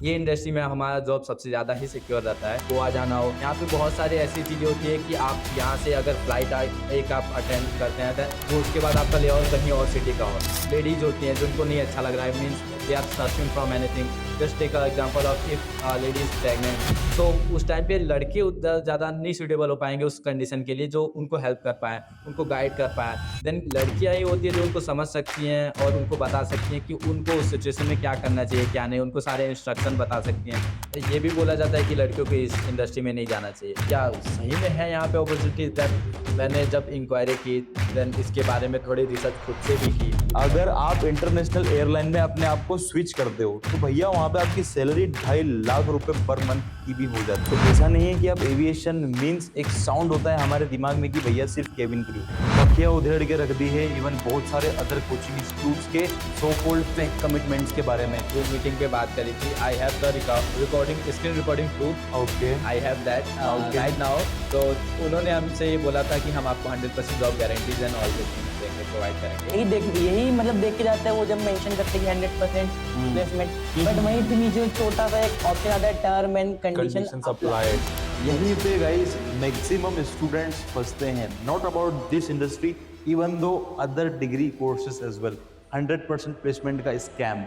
ये इंडस्ट्री में हमारा जॉब सबसे ज़्यादा ही सिक्योर रहता है। गोवा जाना हो, यहाँ पे बहुत सारी ऐसी चीज़ें होती है कि आप यहाँ से अगर फ्लाइट एक आप अटेंड करते हैं तो उसके बाद आपका ले और कहीं और सिटी का हो। लेडीज़ होती हैं जिनको नहीं अच्छा लग रहा है, means they are searching from anything. Just take a example of if ladies pregnant, तो उस टाइम पे लड़के उधर ज़्यादा नहीं सूटेबल हो पाएंगे उस कंडीशन के लिए जो उनको हेल्प कर पाए, उनको गाइड कर पाए। देन लड़कियाँ ही होती है जो उनको समझ सकती हैं और उनको बता सकती हैं कि उनको उस सिचुएशन में क्या करना चाहिए क्या नहीं, उनको सारे इंस्ट्रक्शन बता सकती हैं। तो ये भी बोला जाता है कि लड़कियों को इस इंडस्ट्री में नहीं जाना चाहिए। क्या सही में है यहाँ पे अपॉर्चुनिटीज? दैट मैंने जब इंक्वायरी की देन इसके बारे में थोड़ी रिसर्च खुद से भी की। अगर आप इंटरनेशनल एयरलाइन में अपने आप को स्विच करते हो तो भैया वहाँ पे आपकी सैलरी 2.5 लाख रुपए पर मंथ की भी हो जाती है। तो ऐसा नहीं है कि आप एविएशन मीन्स एक साउंड होता है हमारे दिमाग में कि भैया सिर्फ केबिन क्रू। बखिया उधेड़ के रख दी है इवन बहुत सारे अदर कोचिंग इंस्टीट्यूट्स के सो कॉल्ड फेक कमिटमेंट्स के बारे में। जो मीटिंग पे बात करी थी, I have the recording screen recording proof. Okay, I have that right now. तो उन्होंने हमसे ये बोला था कि हम आपको 100% job guarantees and all the things देंगे, प्रोवाइड करेंगे। यही मतलब देख के जाता है वो जब मेंशन करते हैं 100% प्लेसमेंट, बट वहीं पे नीचे छोटा सा एक ऑप्शन आता है टर्म एंड कंडीशन अप्लाइड। यहीं पे गाइस मैक्सिमम स्टूडेंट्स फंसते हैं। Not about this industry, even though other degree courses as well. 100% placement का स्कैम।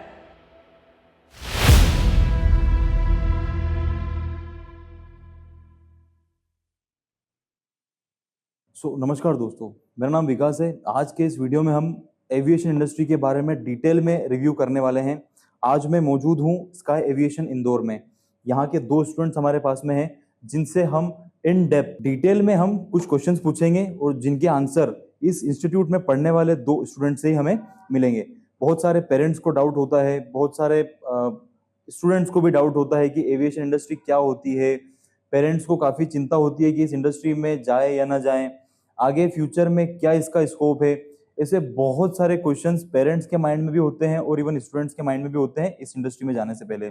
नमस्कार दोस्तों, मेरा नाम विकास है। आज के इस वीडियो में हम एविएशन इंडस्ट्री के बारे में डिटेल में रिव्यू करने वाले हैं। आज मैं मौजूद हूँ स्काई एविएशन इंदौर में। यहाँ के 2 स्टूडेंट्स हमारे पास में हैं जिनसे हम इन डेप्थ डिटेल में हम कुछ क्वेश्चंस पूछेंगे और जिनके आंसर इस इंस्टीट्यूट में पढ़ने वाले 2 स्टूडेंट से ही हमें मिलेंगे। बहुत सारे पेरेंट्स को डाउट होता है, बहुत सारे स्टूडेंट्स को भी डाउट होता है कि एविएशन इंडस्ट्री क्या होती है। पेरेंट्स को काफ़ी चिंता होती है कि इस इंडस्ट्री में जाए या ना जाए, आगे फ्यूचर में क्या इसका स्कोप है। ऐसे बहुत सारे क्वेश्चंस पेरेंट्स के माइंड में भी होते हैं और इवन स्टूडेंट्स के माइंड में भी होते हैं इस इंडस्ट्री में जाने से पहले।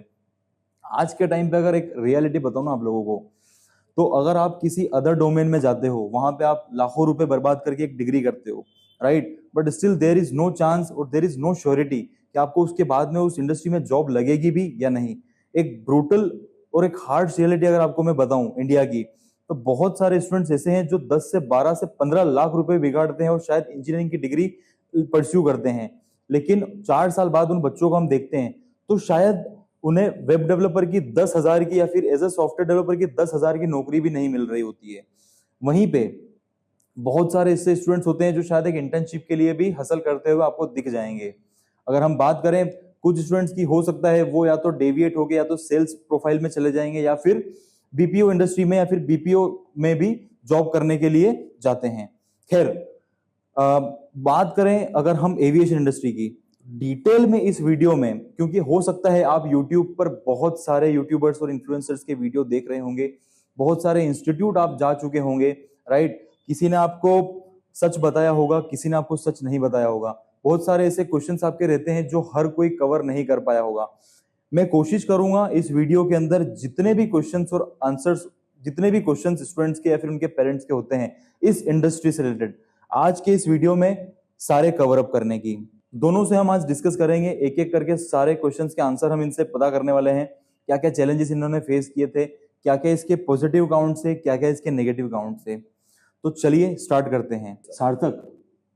आज के टाइम पे अगर एक रियलिटी बताऊं ना आप लोगों को, तो अगर आप किसी अदर डोमेन में जाते हो, वहां पे आप लाखों रुपए बर्बाद करके एक डिग्री करते हो, right, but still there is no chance और देयर इज नो श्योरिटी कि आपको उसके बाद में उस इंडस्ट्री में जॉब लगेगी भी या नहीं। एक ब्रूटल और एक हार्ड रियलिटी अगर आपको मैं बताऊं इंडिया की, तो बहुत सारे स्टूडेंट्स ऐसे हैं जो 10 से 12 से 15 लाख रुपए बिगाड़ते हैं और शायद इंजीनियरिंग की डिग्री परस्यू करते हैं, लेकिन 4 साल बाद उन बच्चों को हम देखते हैं तो शायद उन्हें वेब डेवलपर की 10,000 की या फिर एज ए सॉफ्टवेयर डेवलपर की 10,000 की नौकरी भी नहीं मिल रही होती है। वहीं पे बहुत सारे ऐसे स्टूडेंट्स होते हैं जो शायद एक इंटर्नशिप के लिए भी हसल करते हुए आपको दिख जाएंगे। अगर हम बात करें कुछ स्टूडेंट्स की, हो सकता है वो या तो डेविएट हो गए या तो सेल्स प्रोफाइल में चले जाएंगे या फिर बीपीओ इंडस्ट्री में या फिर बीपीओ में भी जॉब करने के लिए जाते हैं। खैर, बात करें अगर हम एविएशन इंडस्ट्री की डिटेल में इस वीडियो में, क्योंकि हो सकता है आप यूट्यूब पर बहुत सारे यूट्यूबर्स और इन्फ्लुएंसर्स के वीडियो देख रहे होंगे, बहुत सारे इंस्टीट्यूट आप जा चुके होंगे, राइट। किसी ने आपको सच बताया होगा, किसी ने आपको सच नहीं बताया होगा। बहुत सारे ऐसे क्वेश्चंस आपके रहते हैं जो हर कोई कवर नहीं कर पाया होगा। मैं कोशिश करूंगा इस वीडियो के अंदर जितने भी क्वेश्चंस और आंसर्स, जितने भी क्वेश्चंस स्टूडेंट्स के या फिर उनके पेरेंट्स के होते हैं इस इंडस्ट्री से रिलेटेड, आज के इस वीडियो में सारे कवर अप करने की। दोनों से हम आज डिस्कस करेंगे, एक एक करके सारे क्वेश्चंस के आंसर हम इनसे पता करने वाले हैं। क्या क्या चैलेंजेस इन्होंने फेस किए थे, क्या क्या इसके पॉजिटिव काउंट से, क्या क्या इसके नेगेटिव काउंट से। तो चलिए स्टार्ट करते हैं। सार्थक,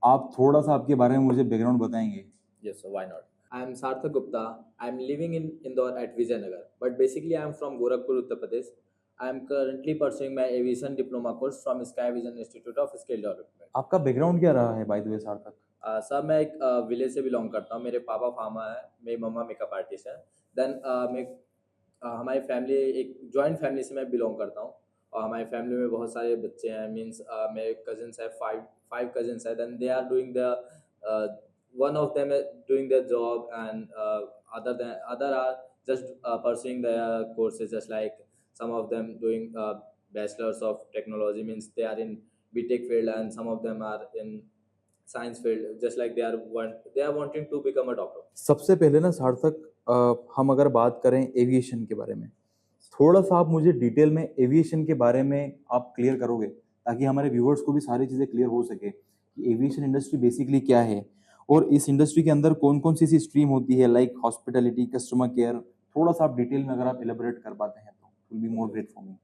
आप थोड़ा सा आपके बारे में मुझे बैकग्राउंड बताएंगे? Yes, so why not? I am Sarthak Gupta. I am living in Indore at Vijayanagar, but basically I am from Gorakhpur, Uttar Pradesh. I am currently pursuing my aviation diploma course from Sky Vision Institute of Skill Development. आपका background क्या रहा है bye the वे सार्थक? Sir मैं एक village से belong करता हूँ। मेरे पापा फार्मर है, मेरी मम्मा मेकअप आर्टिस्ट है। देन मैं हमारी फैमिली एक जॉइंट फैमिली से मैं बिलोंग करता हूँ और हमारी फैमिली में बहुत सारे बच्चे हैं। मीन्स मेरे कजिन्स है, फाइव कजिन्स है। Then they are doing the one of them is doing their job and other are just pursuing their courses, just like some of them doing bachelors of technology, means they are in BTech field, and some of them are in science field, just like they are wanting to become a doctor. सबसे पहले ना सार्थक, हम अगर बात करें aviation के बारे में, थोड़ा सा आप मुझे डिटेल में एविएशन के बारे में आप क्लियर करोगे ताकि हमारे व्यूअर्स को भी सारी चीज़ें क्लियर हो सके कि एविएशन इंडस्ट्री बेसिकली क्या है और इस इंडस्ट्री के अंदर कौन कौन सी स्ट्रीम होती है, लाइक हॉस्पिटैलिटी, कस्टमर केयर। थोड़ा सा आप डिटेल में अगर आप एलिबरेट कर पाते हैं तो will be more great for me.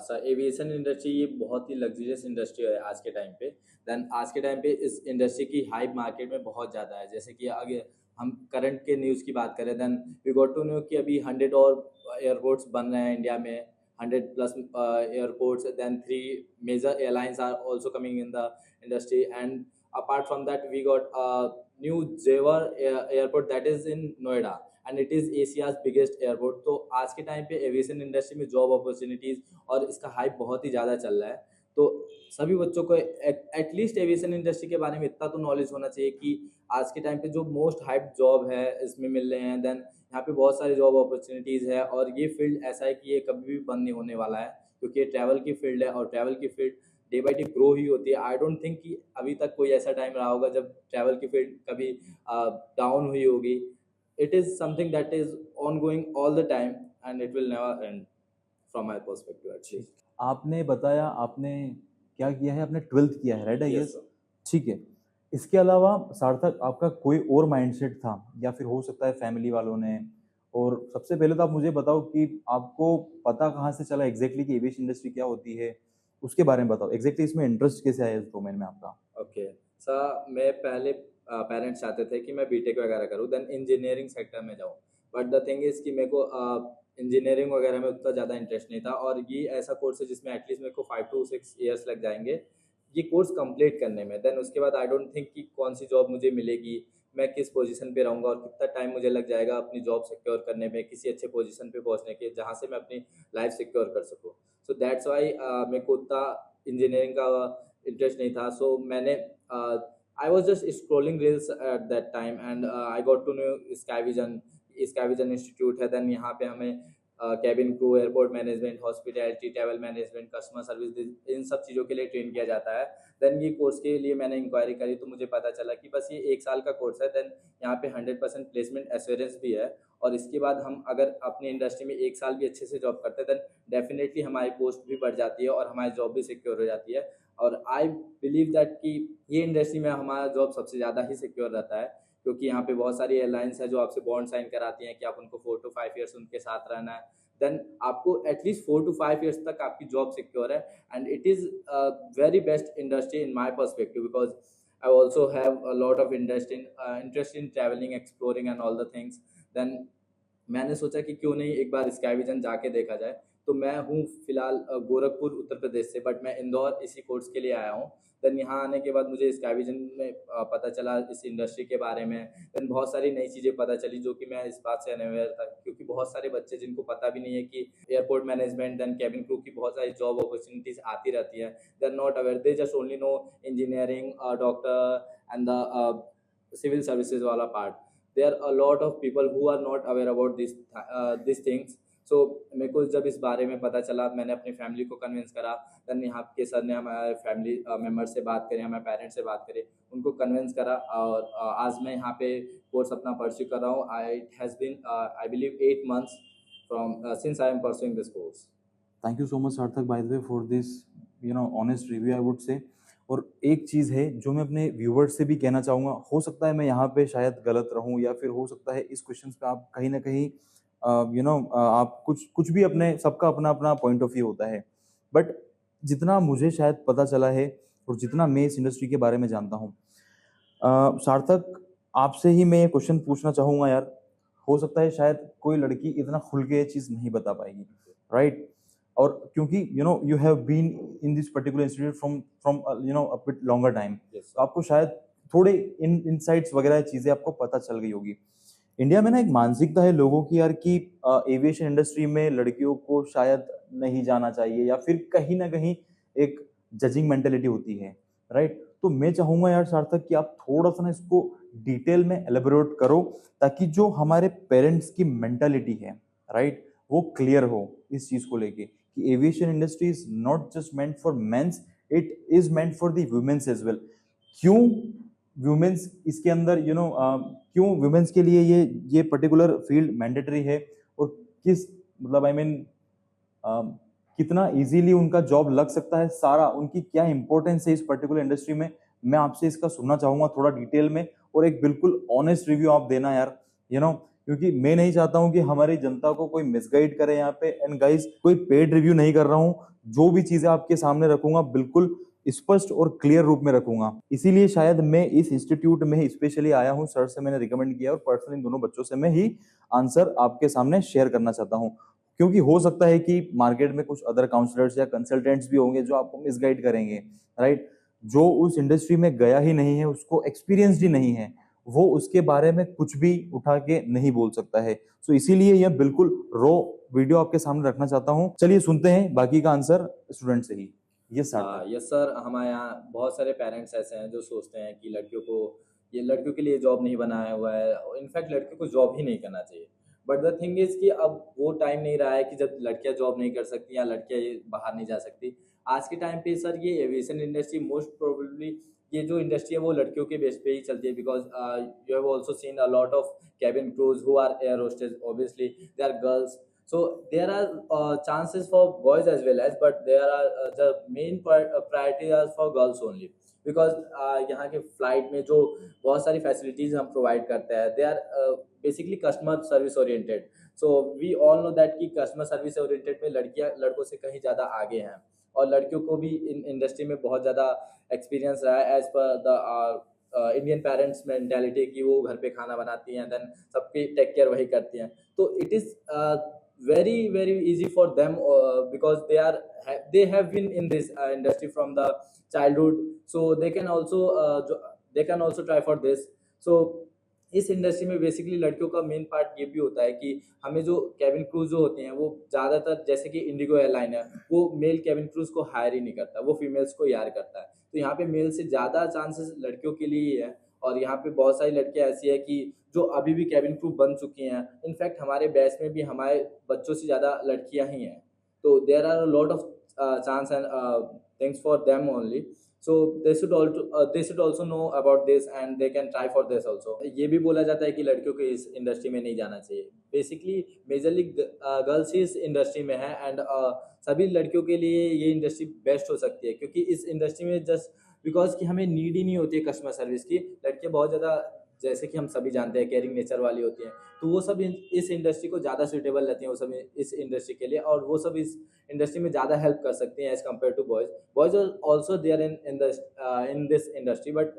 Sir aviation industry ये बहुत ही लग्जरियस इंडस्ट्री है आज के टाइम पे। देन आज के टाइम पे इस इंडस्ट्री की हाइप मार्केट में बहुत ज़्यादा है। जैसे कि अगर हम करंट के न्यूज़ की बात करें, then we got to know कि अभी 100 और एयरपोर्ट्स बन रहे हैं इंडिया में, 100 plus airports, then 3 major airlines are also coming in the industry, and apart from that we got new Jewar airport that is in Noida, and it is Asia's biggest airport. तो आज के टाइम पे aviation industry में job opportunities और इसका hype बहुत ही ज़्यादा चल रहा है। तो सभी बच्चों को एटलीस्ट एविएशन इंडस्ट्री के बारे में इतना तो नॉलेज होना चाहिए कि आज के टाइम पे जो मोस्ट हाइप जॉब है इसमें मिल रहे हैं। देन यहाँ पे बहुत सारे जॉब अपॉर्चुनिटीज़ है, और ये फील्ड ऐसा है कि ये कभी भी बंद नहीं होने वाला है, क्योंकि ये ट्रैवल की फील्ड है, और ट्रैवल की field day by day grow ही होती है। आई डोंट थिंक कि अभी तक कोई ऐसा टाइम रहा होगा जब ट्रैवल की फील्ड कभी डाउन हुई होगी। It is something that is ongoing all the time, and it will never end from my perspective actually. आपने बताया आपने क्या किया है, आपने 12th किया है, राइट? आई Yes, गेस sir. ठीक है। इसके अलावा सार्थक आपका कोई और माइंडसेट था, या फिर हो सकता है फैमिली वालों ने? और सबसे पहले तो आप मुझे बताओ कि आपको पता कहाँ से चला एग्जैक्टली कि एविएशन इंडस्ट्री क्या होती है, उसके बारे में बताओ। एग्जैक्टली इसमें इंटरेस्ट कैसे आया इस डोमेन में आपका? Okay. सर मैं पहले पेरेंट्स चाहते थे कि मैं बीटेक वगैरह करूँ, देन इंजीनियरिंग सेक्टर में जाऊँ, बट द थिंग इज़ कि मेरे को इंजीनियरिंग वगैरह में उतना ज़्यादा इंटरेस्ट नहीं था, और ये ऐसा कोर्स है जिसमें एटलीस्ट मेरे को 5 to 6 ईयर्स लग जाएंगे ये कोर्स कंप्लीट करने में। देन उसके बाद आई डोंट थिंक कि कौन सी जॉब मुझे मिलेगी, मैं किस पोजीशन पे रहूँगा, और कितना टाइम मुझे लग जाएगा अपनी जॉब सिक्योर करने में, किसी अच्छे पोजीशन पे पहुँचने के जहाँ से मैं अपनी लाइफ सिक्योर कर सकूँ। सो दैट्स वाई मेरे को उतना इंजीनियरिंग का इंटरेस्ट नहीं था। सो मैंने I was just scrolling reels at that time, and I got to know Skyvision Institute है। then यहाँ पे हमें cabin crew, airport management, hospitality, travel management, customer service, इन सब चीज़ों के लिए ट्रेन किया जाता है। देन ये कोर्स के लिए मैंने इंक्वायरी करी तो मुझे पता चला कि बस ये 1 साल का कोर्स है। देन यहाँ पे 100% प्लेसमेंट एश्योरेंस भी है, और इसके बाद हम अगर अपनी इंडस्ट्री में 1 साल भी अच्छे से जॉब करते हैं, देन डेफिनेटली हमारी पोस्ट भी बढ़ जाती है और हमारी जॉब भी सिक्योर हो जाती है। और आई बिलीव दैट कि ये इंडस्ट्री में हमारा जॉब सबसे ज़्यादा ही सिक्योर रहता है, क्योंकि यहाँ पे बहुत सारी एयरलाइंस है जो आपसे बॉन्ड साइन कराती हैं कि आप उनको 4 to 5 ईयर्स उनके साथ रहना है। देन आपको एटलीस्ट 4 to 5 ईयर्स तक आपकी जॉब सिक्योर है, and it is very best industry in my perspective, because I also have a lot of interest in travelling, exploring and all the things. Then मैंने सोचा कि क्यों नहीं एक बार स्काईविजन जाके देखा जाए। तो मैं हूँ फिलहाल गोरखपुर उत्तर प्रदेश से, बट मैं इंदौर इसी कोर्स के लिए आया हूँ। देन यहाँ आने के बाद मुझे स्काईविजन में पता चला इस इंडस्ट्री के बारे में। देन बहुत सारी नई चीज़ें पता चली जो कि मैं इस बात से अनअवेयर था, क्योंकि बहुत सारे बच्चे जिनको पता भी नहीं है कि airport management, then cabin crew की बहुत सारी जॉब अपॉर्चुनिटीज़ आती रहती है। They are not aware, they just only know engineering, doctor and the civil services वाला part. There are a lot of people who are not aware about these things. So मेरे को जब इस बारे में पता चला, मैंने अपनी फैमिली को कन्विंस करा। देन यहाँ के सर ने हमारे फैमिली मेम्बर से बात करी, हमारे पेरेंट्स से बात करी, उनको कन्विंस करा, और आज मैं यहाँ पे कोर्स अपना परस्यू कर रहा हूँ। It has been I believe 8 months from since I am pursuing this course. Thank you so much Sarthak by the way for this honest review I would say. और एक चीज़ है जो मैं अपने व्यूवर्स से भी कहना चाहूँगा, हो सकता है मैं यहाँ पे शायद गलत रहूँ, या फिर हो सकता है इस क्वेश्चंस पे आप कहीं ना कहीं आप कुछ भी अपने, सबका अपना अपना पॉइंट ऑफ व्यू होता है, बट जितना मुझे शायद पता चला है और जितना मैं इस इंडस्ट्री के बारे में जानता हूँ, सार्थक आपसे ही मैं ये क्वेश्चन पूछना चाहूँगा यार। हो सकता है शायद कोई लड़की इतना खुल के ये चीज़ नहीं बता पाएगी, राइट? और क्योंकि you have been in this particular institute from a bit longer time, तो आपको शायद थोड़े इनसाइट्स वगैरह चीज़ें आपको पता चल गई होगी। इंडिया में ना एक मानसिकता है लोगों की यार कि एविएशन इंडस्ट्री में लड़कियों को शायद नहीं जाना चाहिए, या फिर कहीं ना कहीं एक जजिंग मेंटेलिटी होती है, राइट? तो मैं चाहूँगा यार सार्थक कि आप थोड़ा सा ना इसको डिटेल में एलेबोरेट करो, ताकि जो हमारे पेरेंट्स की मेंटालिटी है, राइट, वो क्लियर हो इस चीज़ को लेके कि aviation industry is not just meant for mens, it is meant for the womens as well. क्यों वुमेन्स इसके अंदर क्यों वुमेन्स के लिए ये पर्टिकुलर फील्ड मैंडेटरी है, और किस मतलब आई मीन कितना इजीली उनका जॉब लग सकता है, सारा उनकी क्या इंपॉर्टेंस है इस पर्टिकुलर इंडस्ट्री में, मैं आपसे इसका सुनना चाहूँगा थोड़ा डिटेल में, और एक बिल्कुल ऑनेस्ट रिव्यू आप देना यार, क्योंकि मैं नहीं चाहता हूं कि हमारी जनता को कोई मिसगाइड करे यहाँ पे। एंड गाइस, कोई पेड रिव्यू नहीं कर रहा हूं, जो भी चीजें आपके सामने रखूंगा बिल्कुल स्पष्ट और क्लियर रूप में रखूंगा। इसीलिए शायद मैं इस इंस्टीट्यूट में स्पेशली आया हूं, सर से मैंने रिकमेंड किया और पर्सनली इन दोनों बच्चों से मैं ही आंसर आपके सामने शेयर करना चाहता हूं। क्योंकि हो सकता है कि मार्केट में कुछ अदर काउंसलर्स या कंसल्टेंट्स भी होंगे जो आपको मिसगाइड करेंगे, राइट। जो उस इंडस्ट्री में गया ही नहीं है, उसको एक्सपीरियंस ही नहीं है, वो उसके बारे में कुछ भी उठा के नहीं बोल सकता है। सो इसीलिए यह बिल्कुल रॉ वीडियो आपके सामने रखना चाहता हूं। चलिए सुनते हैं बाकी का आंसर स्टूडेंट से ही। Yes sir. यस सर, हमारे यहाँ बहुत सारे पेरेंट्स ऐसे हैं जो सोचते हैं कि लड़कियों के लिए जॉब नहीं बनाया हुआ है, इनफैक्ट लड़कियों को जॉब ही नहीं करना चाहिए। बट द थिंग इज कि अब वो टाइम नहीं रहा है कि जब लड़कियां जॉब नहीं कर सकती या लड़कियां बाहर नहीं जा सकती। आज के टाइम पे सर ये एविएशन इंडस्ट्री मोस्ट प्रोबेबली ये जो इंडस्ट्री है वो लड़कियों के बेस पे ही चलती है, because you have also seen a lot of cabin crews who are air hostess, obviously they are girls. So there are chances for boys as well as, but there are the main priority is for girls only, because यहाँ के flight में जो बहुत सारी facilities हम provide करते हैं, they are basically customer service oriented. So we all know that कि कस्टमर सर्विस ओरिएंटेड में लड़कियाँ लड़कों से कहीं ज़्यादा आगे हैं, और लड़कियों को भी इन इंडस्ट्री में बहुत ज़्यादा एक्सपीरियंस रहा है as per the Indian parents mentality कि वो घर पे खाना बनाती हैं, देन सबकी टेक केयर वही करती हैं. तो it is very easy for them because they have been in this industry from the childhood, so they can also try for this. So इस इंडस्ट्री में बेसिकली लड़कियों का मेन पार्ट ये भी होता है कि हमें जो कैबिन क्रूज जो होते हैं वो ज़्यादातर, जैसे कि इंडिगो एयरलाइन है, वो मेल कैबिन क्रूज को हायर ही नहीं करता, वो फीमेल्स को हायर करता है. तो यहाँ पे मेल से ज़्यादा चांसेस लड़कियों के लिए ही है. और यहाँ पे बहुत सारी लड़कियाँ ऐसी है कि जो अभी भी कैबिन क्रू बन चुकी हैं. इनफैक्ट हमारे बैच में भी हमारे बच्चों से ज़्यादा लड़कियाँ ही हैं. तो there are a lot of chance and things for them only. So they should also know about this and they can try for this also. ये भी बोला जाता है कि लड़कियों को इस इंडस्ट्री में नहीं जाना चाहिए. बेसिकली मेजरली गर्ल्स ही इस इंडस्ट्री में है, एंड सभी लड़कियों के लिए ये इंडस्ट्री बेस्ट हो सकती है, क्योंकि इस इंडस्ट्री में जस्ट बिकॉज कि हमें नीड ही नहीं होती है कस्टमर सर्विस की. लड़कियाँ बहुत ज़्यादा, जैसे कि हम सभी जानते हैं, केयरिंग नेचर वाली होती हैं, तो वो सब इस इंडस्ट्री को ज़्यादा सूटेबल रहती हैं, वो सब इस इंडस्ट्री के लिए, और वो सब इस इंडस्ट्री में ज़्यादा हेल्प कर सकती हैं as compare to boys. Boys are also there in this industry, but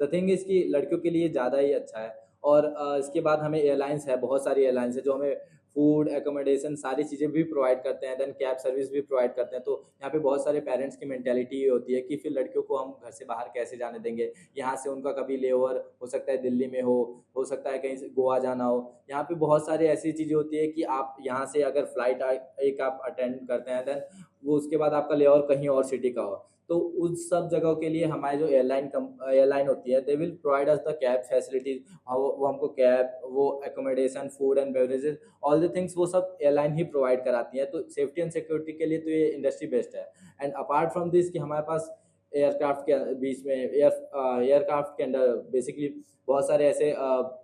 the thing is कि लड़कियों के लिए ज़्यादा ही अच्छा है. और इसके बाद हमें एयरलाइंस है, बहुत सारी एयरलाइंस है जो हमें फूड, एकोमोडेशन, सारी चीज़ें भी प्रोवाइड करते हैं, देन कैब सर्विस भी प्रोवाइड करते हैं. तो यहाँ पे बहुत सारे पेरेंट्स की मेंटालिटी ये होती है कि फिर लड़कियों को हम घर से बाहर कैसे जाने देंगे. यहाँ से उनका कभी लेओवर हो सकता है दिल्ली में हो सकता है कहीं से गोवा जाना हो. यहाँ पे बहुत सारी ऐसी चीज़ें होती है कि आप यहाँ से अगर फ्लाइट एक आप अटेंड करते हैं, देन वो उसके बाद आपका लेओवर कहीं और सिटी का हो, तो उस सब जगहों के लिए हमारे जो एयरलाइन होती है, they will provide us the cab facilities. वो हमको कैब, वो accommodation, food and beverages, all the things वो सब एयरलाइन ही प्रोवाइड कराती है. तो सेफ्टी एंड सिक्योरिटी के लिए तो ये इंडस्ट्री बेस्ट है. एंड अपार्ट फ्रॉम दिस कि हमारे पास एयरक्राफ्ट के बीच में एयरक्राफ्ट के अंदर बेसिकली बहुत सारे ऐसे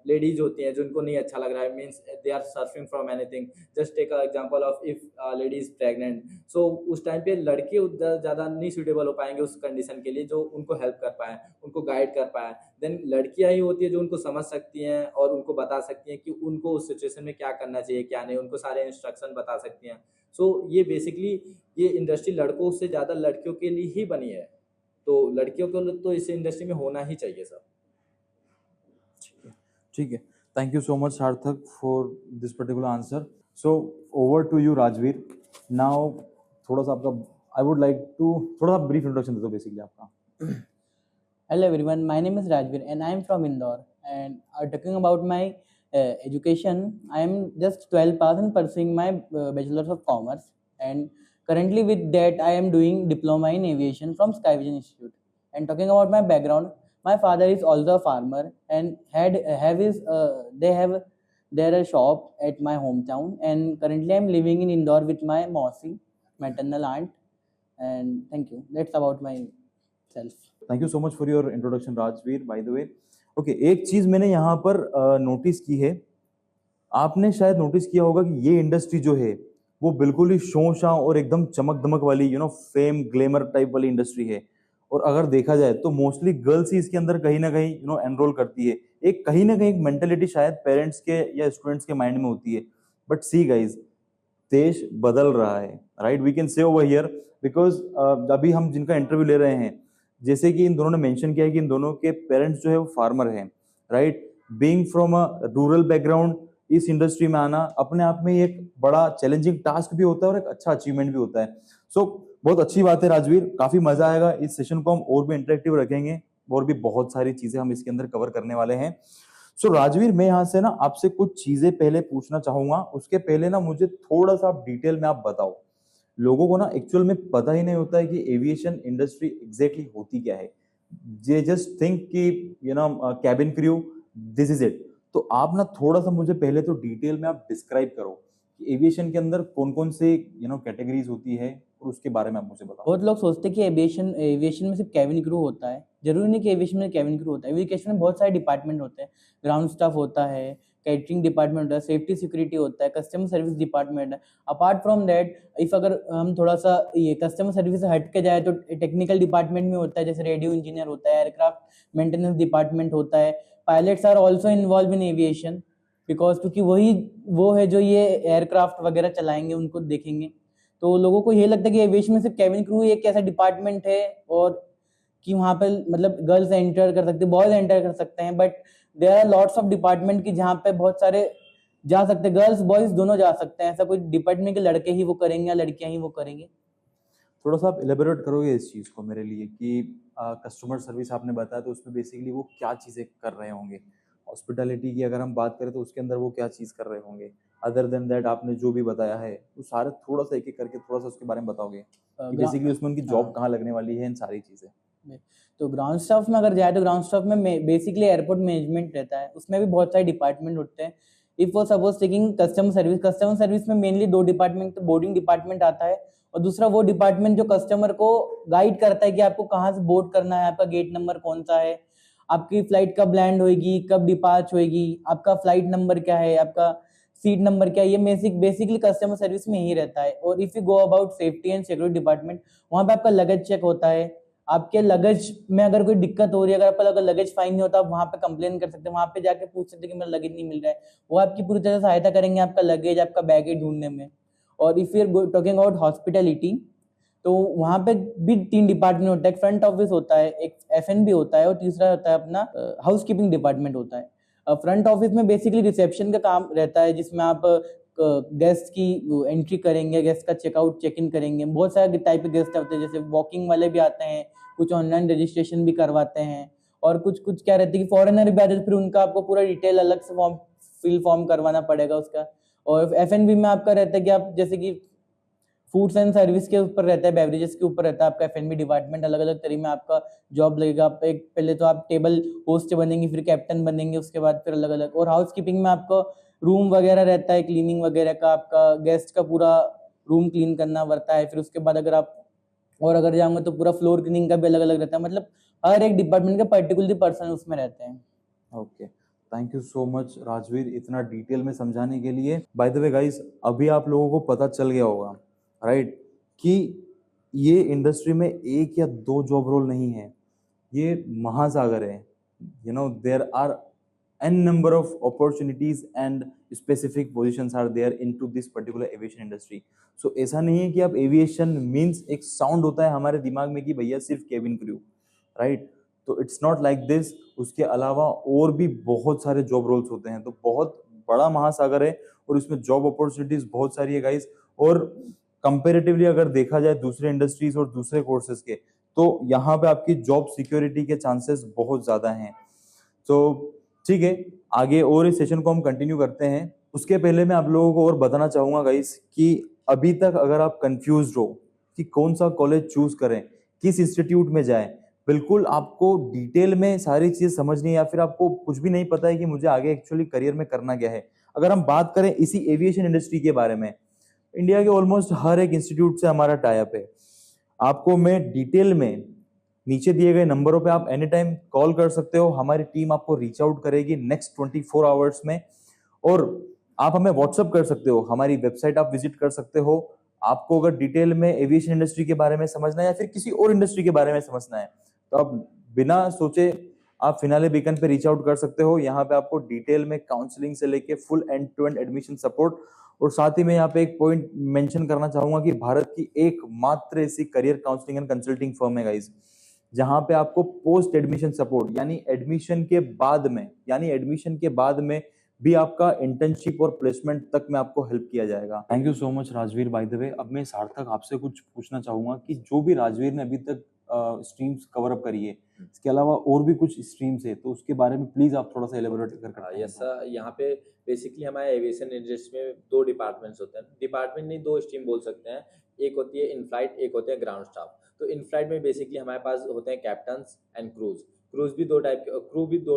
लेडीज होती हैं जिनको नहीं अच्छा लग रहा है, means they are surfing from anything. Just take a example of if lady is pregnant, so उस टाइम पे लड़के ज़्यादा नहीं सूटेबल हो पाएंगे उस कंडीशन के लिए जो उनको हेल्प कर पाए, उनको गाइड कर पाए. देन लड़कियां ही होती है जो उनको समझ सकती हैं और उनको बता सकती हैं कि उनको उस सिचुएशन में क्या करना चाहिए, क्या नहीं, उनको सारे इंस्ट्रक्शन बता सकती हैं. सो ये बेसिकली ये इंडस्ट्री लड़कों से ज़्यादा लड़कियों के लिए ही बनी है. तो लड़कियों को तो इस इंडस्ट्री में होना ही चाहिए सर. ठीक है, thank you so much Sarthak for this particular answer. So over to you Rajveer. Now थोड़ा सा आपका आई वुड लाइक टू थोड़ा सा ब्रीफ इंट्रोडक्शन दे दो बेसिकली आपका. Hello everyone, my name is Rajveer and I am from Indore, and talking about my education, I am just 12 pass and pursuing my Bachelor's of Commerce, and currently with that I am doing diploma in aviation from Sky Vision Institute. And talking about my background, my father is also a farmer and they have their shop at my hometown, and currently I am living in Indore with my mausi, maternal aunt. And thank you, that's about myself. Thank you so much for your introduction Rajveer. Bye the way, okay, एक चीज मैंने यहाँ पर notice की है, आपने शायद notice किया होगा कि ये इंडस्ट्री जो है वो बिल्कुल ही शोशा और एकदम चमक दमक वाली फेम ग्लैमर टाइप वाली इंडस्ट्री है. और अगर देखा जाए तो मोस्टली गर्ल्स ही इसके अंदर कहीं ना कहीं एनरोल करती है. एक कहीं ना कहीं मेंटेलिटी शायद पेरेंट्स के या स्टूडेंट्स के माइंड में होती है, बट सी गाइज, देश बदल रहा है, right? We can say over here because अभी हम जिनका इंटरव्यू ले रहे हैं, जैसे कि इन दोनों ने मेंशन किया है कि इन दोनों के पेरेंट्स जो है वो फार्मर हैं, right? Being from a rural background, इस इंडस्ट्री में आना अपने आप में एक बड़ा चैलेंजिंग टास्क भी होता है और एक अच्छा अचीवमेंट भी होता है। सो बहुत अच्छी बात है राजवीर, काफी मजा आएगा। इस सेशन को हम और भी इंटरेक्टिव रखेंगे और भी बहुत सारी चीजें हम इसके अंदर कवर करने वाले हैं। सो राजवीर, मैं यहाँ से ना आपसे कुछ चीजें पहले पूछना चाहूंगा। उसके पहले ना मुझे थोड़ा सा डिटेल में आप बताओ। लोगों को ना एक्चुअल में पता ही नहीं होता है कि एविएशन इंडस्ट्री एग्जैक्टली होती क्या है। दे जस्ट थिंक कि cabin crew, this is it. तो आप ना थोड़ा सा मुझे पहले तो डिटेल में आप डिस्क्राइब करो कि एविएशन के अंदर कौन कौन से कैटेगरीज होती है और उसके बारे में आप मुझे बताओ। बहुत लोग सोचते हैं कि एविएशन में सिर्फ कैबिन क्रू होता है। जरूरी नहीं कि एविएशन में कैबिन क्रू होता है। एविएशन में बहुत सारे डिपार्टमेंट होते हैं। ग्राउंड स्टाफ होता है, कैटरिंग डिपार्टमेंट होता है, सेफ्टी सिक्योरिटी होता है, कस्टमर सर्विस डिपार्टमेंट है। अपार्ट फ्रॉम दैट, इफ अगर हम थोड़ा सा ये कस्टमर सर्विस से हट के जाए तो टेक्निकल डिपार्टमेंट में होता है, जैसे रेडियो इंजीनियर होता है, एयरक्राफ्ट मेंटेनेंस डिपार्टमेंट होता है। Pilots are also involve in aviation because क्योंकि वो है जो ये एयरक्राफ्ट वगैरह चलाएंगे, उनको देखेंगे। तो लोगों को ये लगता है कि एविएशन में सिर्फ कैबिन क्रू एक ऐसा डिपार्टमेंट है और कि वहाँ पे मतलब गर्ल्स एंटर कर सकते हैं, बॉयज एंटर कर सकते हैं, but there are lots of department की जहाँ पे बहुत सारे जा सकते हैं, गर्ल्स बॉयज दोनों जा सकते हैं। ऐसा कोई डिपार्टमेंट के लड़के ही वो करेंगे या लड़कियां ही वो करेंगे। थोड़ा सा आप इलेबोरेट करोगे इस चीज को मेरे लिए कि कस्टमर सर्विस आपने बताया, तो उसमें बेसिकली वो क्या चीजें कर रहे होंगे? हॉस्पिटैलिटी की अगर हम बात करें तो उसके अंदर वो क्या चीज कर रहे होंगे? अदर देन दैट आपने जो भी बताया है वो सारे थोड़ा सा एक एक करके थोड़ा सा उसके बारे में बताओगे कि बेसिकली उसमें उनकी जॉब कहाँ लगने वाली है, इन सारी चीजें। तो ग्राउंड स्टाफ में अगर जाए तो ग्राउंड स्टाफ में बेसिकली एयरपोर्ट मैनेजमेंट रहता है। उसमें भी बहुत सारे डिपार्टमेंट होते हैं। इफ वो सपोज टेकिंग कस्टमर सर्विस में मेनली दो डिपार्टमेंट, तो बोर्डिंग डिपार्टमेंट आता है और दूसरा वो डिपार्टमेंट जो कस्टमर को गाइड करता है कि आपको कहाँ से बोर्ड करना है, आपका गेट नंबर कौन सा है, आपकी फ्लाइट कब लैंड होएगी, कब डिपार्च होएगी, आपका फ्लाइट नंबर क्या है, आपका सीट नंबर क्या है। ये बेसिकली कस्टमर सर्विस में ही रहता है। और if you go about safety and security department, वहाँ पे आपका लगेज चेक होता है। आपके लगेज में अगर कोई दिक्कत हो रही है, अगर लगेज फाइन नहीं होता, आप वहाँ पे कंप्लेन कर सकते हैं, वहाँ पे जाके पूछ सकते हैं कि मेरा लगेज नहीं मिल रहा है। वो आपकी पूरी तरह सहायता करेंगे आपका लगेज, आपका बैगेज ढूंढने में। और if you are talking about hospitality, तो वहाँ पे भी 3 डिपार्टमेंट होता है। एक फ्रंट ऑफिस होता है, एक एफएनबी होता है और तीसरा होता है अपना हाउस कीपिंग डिपार्टमेंट होता है। फ्रंट ऑफिस में बेसिकली रिसेप्शन का काम रहता है, जिसमें आप गेस्ट की एंट्री करेंगे, गेस्ट का चेकआउट चेक इन करेंगे। बहुत सारे टाइप के गेस्ट होते हैं, जैसे वॉकिंग वाले भी आते हैं, कुछ ऑनलाइन रजिस्ट्रेशन भी करवाते हैं, और कुछ क्या रहता है कि फॉरेनर भी आते हैं, फिर उनका आपको पूरा डिटेल अलग से फॉर्म करवाना पड़ेगा उसका। और एफएनबी में आपका रहता है कि आप जैसे कि फूड्स एंड सर्विस के ऊपर रहता है, बेवरेजेस के ऊपर रहता है आपका एफएनबी डिपार्टमेंट। अलग अलग तरीके में आपका जॉब लगेगा। आप एक पहले तो आप टेबल होस्ट बनेंगे, फिर कैप्टन बनेंगे, उसके बाद फिर अलग अलग। और हाउस कीपिंग में आपको रूम वगैरह रहता है, क्लीनिंग वगैरह का, आपका गेस्ट का पूरा रूम क्लीन करना पड़ता है। फिर उसके बाद अगर जाऊंगा तो पूरा फ्लोर क्लीनिंग का भी अलग अलग रहता है। मतलब हर एक डिपार्टमेंट का पर्टिकुलर पर्सन उसमें रहते हैं। Okay, thank you so much Rajveer इतना डिटेल में समझाने के लिए। बाय द वे गाइस, अभी आप लोगों को पता चल गया होगा, राइट, कि ये इंडस्ट्री में एक या दो जॉब रोल नहीं है, ये महासागर है। There are n number of opportunities and specific positions are there into this particular aviation industry. So ऐसा नहीं है कि आप एविएशन मीन्स एक साउंड होता है हमारे दिमाग में कि भैया सिर्फ केबिन क्रू, राइट? तो इट्स नॉट लाइक दिस। उसके अलावा और भी बहुत सारे जॉब रोल्स होते हैं। तो बहुत बड़ा महासागर है और इसमें जॉब अपॉर्चुनिटीज बहुत सारी है गाइस। और कंपेरेटिवली अगर देखा जाए दूसरे इंडस्ट्रीज और दूसरे कोर्सेज के, तो यहाँ पे आपकी जॉब सिक्योरिटी के चांसेस बहुत ज्यादा हैं। तो ठीक है, आगे और इस सेशन को हम कंटिन्यू करते हैं। उसके पहले मैं आप लोगों को और बताना चाहूंगा गाइस कि अभी तक अगर आप कंफ्यूज हो कि कौन सा कॉलेज चूज करें, किस इंस्टीट्यूट में जाएं, बिल्कुल आपको डिटेल में सारी चीज समझनी है, या फिर आपको कुछ भी नहीं पता है कि मुझे आगे एक्चुअली करियर में करना क्या है। अगर हम बात करें इसी एविएशन इंडस्ट्री के बारे में, इंडिया के ऑलमोस्ट हर एक इंस्टीट्यूट से हमारा टाई अप है। आपको मैं डिटेल में नीचे दिए गए नंबरों पे आप एनी टाइम कॉल कर सकते हो। हमारी टीम आपको रीच आउट करेगी नेक्स्ट 24 आवर्स में। और आप हमें व्हाट्सअप कर सकते हो, हमारी वेबसाइट आप विजिट कर सकते हो। आपको अगर डिटेल में एविएशन इंडस्ट्री के बारे में समझना है या फिर किसी और इंडस्ट्री के बारे में समझना है, तो आप बिना सोचे आप फिनाले बीकन पे रीच आउट कर सकते हो। यहाँ पे आपको डिटेल में काउंसलिंग से लेके full end to end admission support, और साथ ही मैं यहाँ पे एक पॉइंट मेंशन करना चाहूंगा कि भारत की एकमात्र ऐसी career counselling and consulting firm है गाइस, जहां पे आपको पोस्ट एडमिशन सपोर्ट यानी एडमिशन के बाद में भी आपका इंटर्नशिप और प्लेसमेंट तक में आपको हेल्प किया जाएगा। Thank you so much Rajveer bye the वे। अब मैं सार्थक आपसे कुछ पूछना चाहूंगा कि जो भी राजवीर ने अभी तक स्ट्रीम्स कवर अप करी है, इसके अलावा और भी कुछ स्ट्रीम्स है, तो उसके बारे में प्लीज आप थोड़ा सा एलेबोरेट कर यस सर, यहाँ पे बेसिकली हमारे एविएशन इंडस्ट्री में 2 डिपार्टमेंट्स होते हैं। डिपार्टमेंट नहीं, 2 स्ट्रीम बोल सकते हैं। एक होती है इन फ्लाइट, एक होते हैं ग्राउंड स्टाफ। तो इन फ्लाइट में बेसिकली हमारे पास होते हैं कैप्टन्स एंड क्रूज। क्रू भी दो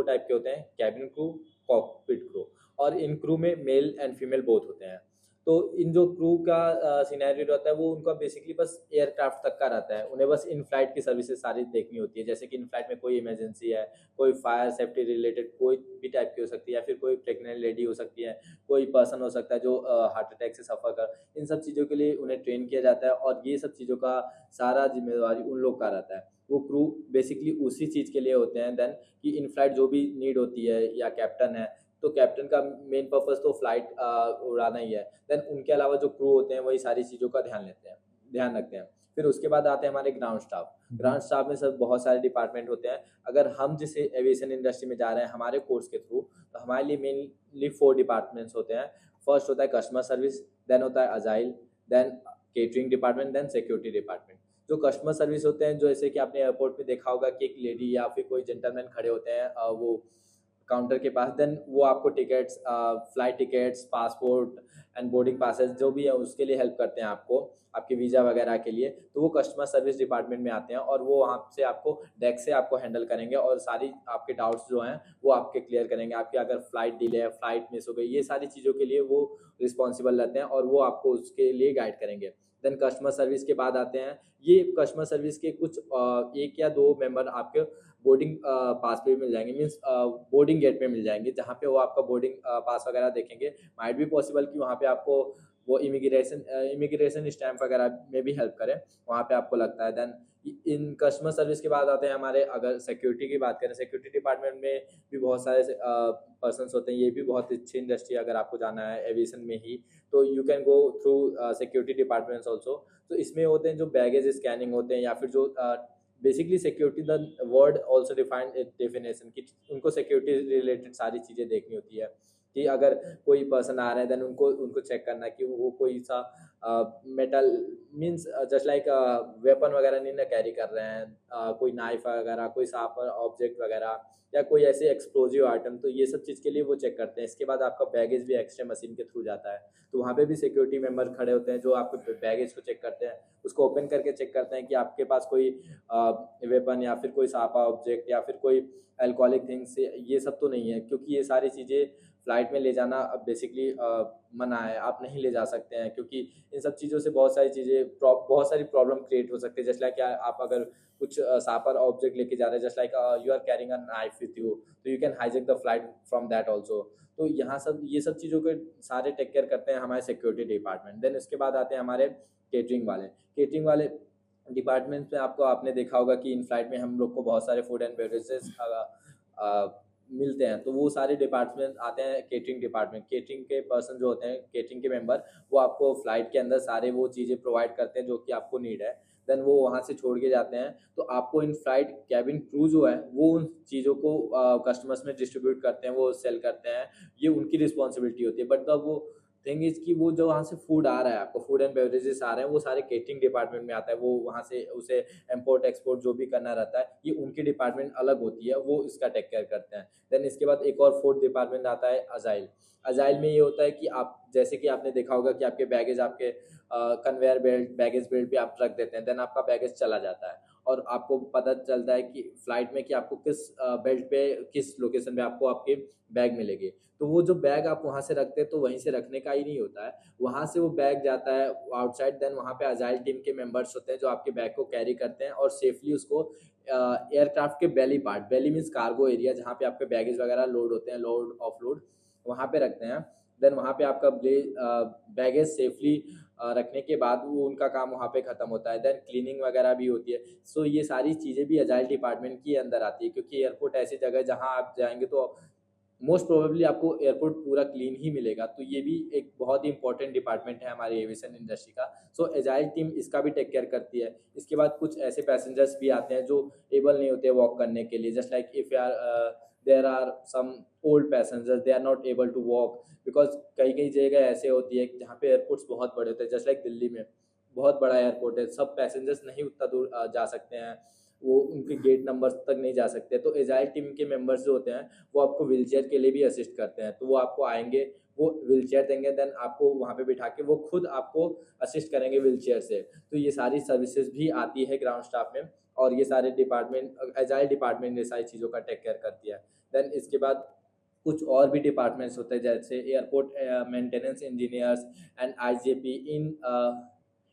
टाइप के होते हैं, कैबिन क्रू, कॉकपिट क्रू। और इन क्रू में मेल एंड फीमेल बोथ होते हैं। तो इन जो क्रू का सिनेरियो रहता है वो उनका बेसिकली बस एयरक्राफ्ट तक का रहता है। उन्हें बस इन फ्लाइट की सर्विसेज सारी देखनी होती है, जैसे कि इन फ्लाइट में कोई इमरजेंसी है, कोई फायर सेफ्टी रिलेटेड कोई भी टाइप की हो सकती है, या फिर कोई प्रेग्नेंट लेडी हो सकती है, कोई पर्सन हो सकता है जो हार्ट अटैक से सफ़र कर, इन सब चीज़ों के लिए उन्हें ट्रेन किया जाता है। और ये सब चीज़ों का सारा जिम्मेदारी उन लोग का रहता है। वो क्रू बेसिकली उसी चीज़ के लिए होते हैं देन कि इन फ्लाइट जो भी नीड होती है, या कैप्टन है तो कैप्टन का मेन पर्पस तो फ्लाइट उड़ाना ही है। देन उनके अलावा जो क्रू होते हैं वही सारी चीज़ों का ध्यान रखते हैं। फिर उसके बाद आते हैं हमारे ग्राउंड स्टाफ। ग्राउंड स्टाफ में सब बहुत सारे डिपार्टमेंट होते हैं। अगर हम जिस एविएशन इंडस्ट्री में जा रहे हैं हमारे कोर्स के थ्रू, तो हमारे लिए मेनली 4 डिपार्टमेंट्स होते हैं। फर्स्ट होता है कस्टमर सर्विस, देन होता है agile, then catering department, then security department. जो कस्टमर सर्विस होते हैं, जैसे कि आपने एयरपोर्ट पे देखा होगा कि एक लेडी या फिर कोई जेंटलमैन खड़े होते हैं वो काउंटर के पास, देन वो आपको tickets, flight tickets, passport and boarding passes जो भी है उसके लिए हेल्प करते हैं आपको, आपके वीज़ा वगैरह के लिए। तो वो कस्टमर सर्विस डिपार्टमेंट में आते हैं और वो वहाँ से आपको डेस्क से आपको हैंडल करेंगे और सारी आपके डाउट्स जो हैं वो आपके क्लियर करेंगे। आपकी अगर फ्लाइट डिले है, फ्लाइट मिस हो गई, ये सारी चीज़ों के लिए वो रिस्पॉन्सिबल रहते हैं और वो आपको उसके लिए गाइड करेंगे। देन कस्टमर सर्विस के बाद आते हैं, ये कस्टमर सर्विस के कुछ 1 या 2 मेंबर आपके बोर्डिंग पास पे मिल जाएंगे, मीन्स बोर्डिंग गेट पे मिल जाएंगे, जहाँ पे वो आपका बोर्डिंग पास वगैरह देखेंगे। माइट भी पॉसिबल कि वहाँ पे आपको वो इमिग्रेशन स्टैम्प वगैरह में भी हेल्प करें, वहाँ पे आपको लगता है। देन इन कस्टमर सर्विस के बाद आते हैं हमारे, अगर सिक्योरिटी की बात करें, सिक्योरिटी डिपार्टमेंट में भी बहुत सारे पर्सन्स होते हैं। ये भी बहुत अच्छी इंडस्ट्री है। अगर आपको जाना है एविएशन में ही तो you can go through security departments also. तो इसमें होते हैं जो बैगेज स्कैनिंग होते हैं, या फिर जो basically security the word also defined definition की उनको सिक्योरिटी रिलेटेड सारी चीज़ें देखनी होती है कि अगर कोई पर्सन आ रहा है देन उनको चेक करना कि वो कोई सा metal means just like weapon वगैरह नहीं ना कैरी कर रहे हैं, कोई नाइफ वगैरह, कोई शार्प ऑब्जेक्ट वगैरह, या कोई ऐसे एक्सप्लोजिव आइटम। तो ये सब चीज़ के लिए वो चेक करते हैं। इसके बाद आपका बैगेज भी एक्सरे मशीन के थ्रू जाता है, तो वहाँ पे भी सिक्योरिटी मेंबर खड़े होते हैं जो आपके बैगेज को चेक करते हैं, उसको ओपन करके चेक करते हैं कि आपके पास कोई वेपन या फिर कोई शार्प ऑब्जेक्ट या फिर कोई अल्कोहलिक थिंग्स ये सब तो नहीं है, क्योंकि ये सारी चीज़ें फ्लाइट में ले जाना अब बेसिकली मना है, आप नहीं ले जा सकते हैं, क्योंकि इन सब चीज़ों से बहुत सारी प्रॉब्लम क्रिएट हो सकती है। जस्ट लाइक आप अगर कुछ शार्पर ऑब्जेक्ट लेके जा रहे हैं, just like you are carrying a knife with you, तो you can hijack the flight from that also. तो ये सब चीज़ों के सारे टेक केयर करते हैं हमारे सिक्योरिटी डिपार्टमेंट। देन इसके बाद आते हैं हमारे केटरिंग वाले डिपार्टमेंट में। आपने देखा होगा कि इन फ्लाइट में हम लोग को बहुत सारे फूड एंड बेवरेजेस मिलते हैं, तो वो सारे डिपार्टमेंट आते हैं केटरिंग डिपार्टमेंट। केटरिंग के पर्सन जो होते हैं, केटरिंग के मेंबर, वो आपको फ्लाइट के अंदर सारे वो चीज़ें प्रोवाइड करते हैं जो कि आपको नीड है। देन वो वहाँ से छोड़ के जाते हैं, तो आपको इन फ्लाइट कैबिन क्रू जो है वो उन चीज़ों को कस्टमर्स में डिस्ट्रीब्यूट करते हैं, वो सेल करते हैं, ये उनकी रिस्पॉन्सिबिलिटी होती है। बट द वो थिंग इज़ कि वो जो वहाँ से फूड आ रहा है, आपको फूड एंड बेवरेजेस आ रहे हैं, वो सारे केटरिंग डिपार्टमेंट में आता है। वो वहाँ से उसे इम्पोर्ट एक्सपोर्ट जो भी करना रहता है, ये उनकी डिपार्टमेंट अलग होती है, वो इसका टेक केयर करते हैं। देन इसके बाद एक और 4th डिपार्टमेंट आता है अजाइल में। ये होता है कि आप, जैसे कि आपने देखा होगा कि आपके बैगेज आपके कन्वेयर बेल्ट, बैगेज बेल्ट पे आप रख देते हैं, देन आपका बैगेज चला जाता है और आपको पता चलता है कि फ्लाइट में कि आपको किस बेल्ट पे, किस लोकेशन पे आपको आपके बैग मिलेंगे। तो वो जो बैग आप वहाँ से रखते हैं, तो वहीं से रखने का ही नहीं होता है, वहाँ से वो बैग जाता है आउटसाइड। देन वहाँ पे अजाइल टीम के मेंबर्स होते हैं जो आपके बैग को कैरी करते हैं और सेफली उसको एयरक्राफ्ट के बेली मीन्स कार्गो एरिया, जहाँ पे आपके बैगेज वगैरह लोड होते हैं, लोड ऑफ लोड, वहाँ पे रखते हैं। देन वहाँ पे आपका बैगेज सेफली रखने के बाद वो उनका काम वहाँ पे ख़त्म होता है। देन क्लीनिंग वगैरह भी होती है। सो ये सारी चीज़ें भी एजाइल डिपार्टमेंट के अंदर आती है, क्योंकि एयरपोर्ट ऐसी जगह है जहाँ आप जाएंगे तो मोस्ट प्रोबेबली आपको एयरपोर्ट पूरा क्लीन ही मिलेगा। तो ये भी एक बहुत ही इंपॉर्टेंट डिपार्टमेंट है हमारे एविएशन इंडस्ट्री का। सो एजाइल टीम इसका भी टेक केयर करती है। इसके बाद कुछ ऐसे पैसेंजर्स भी आते हैं जो एबल नहीं होते वॉक करने के लिए, जस्ट लाइक इफ़ यार there are some old passengers they are not able to walk, because कई कई जगह ऐसे होती है जहाँ पे एयरपोर्ट्स बहुत बड़े होते हैं, जस्ट लाइक दिल्ली में बहुत बड़ा एयरपोर्ट है, सब पैसेंजर्स नहीं उतना दूर जा सकते हैं, वो उनके गेट नंबर तक नहीं जा सकते। तो एजाइल टीम के मेंबर्स जो होते हैं वो आपको व्हील चेयर के लिए भी असिस्ट करते हैं। तो वो आपको आएंगे, वो व्हील चेयर देंगे, देन आपको वहाँ पे बिठा के वो खुद आपको असिस्ट करेंगे व्हील चेयर से। तो ये सारी सर्विसेज भी आती है ग्राउंड स्टाफ में, और ये सारे डिपार्टमेंट एजाइल डिपार्टमेंट ये सारी चीज़ों का टेक केयर करती है। देन इसके बाद कुछ और भी डिपार्टमेंट्स होते हैं, जैसे airport maintenance engineers and IJP in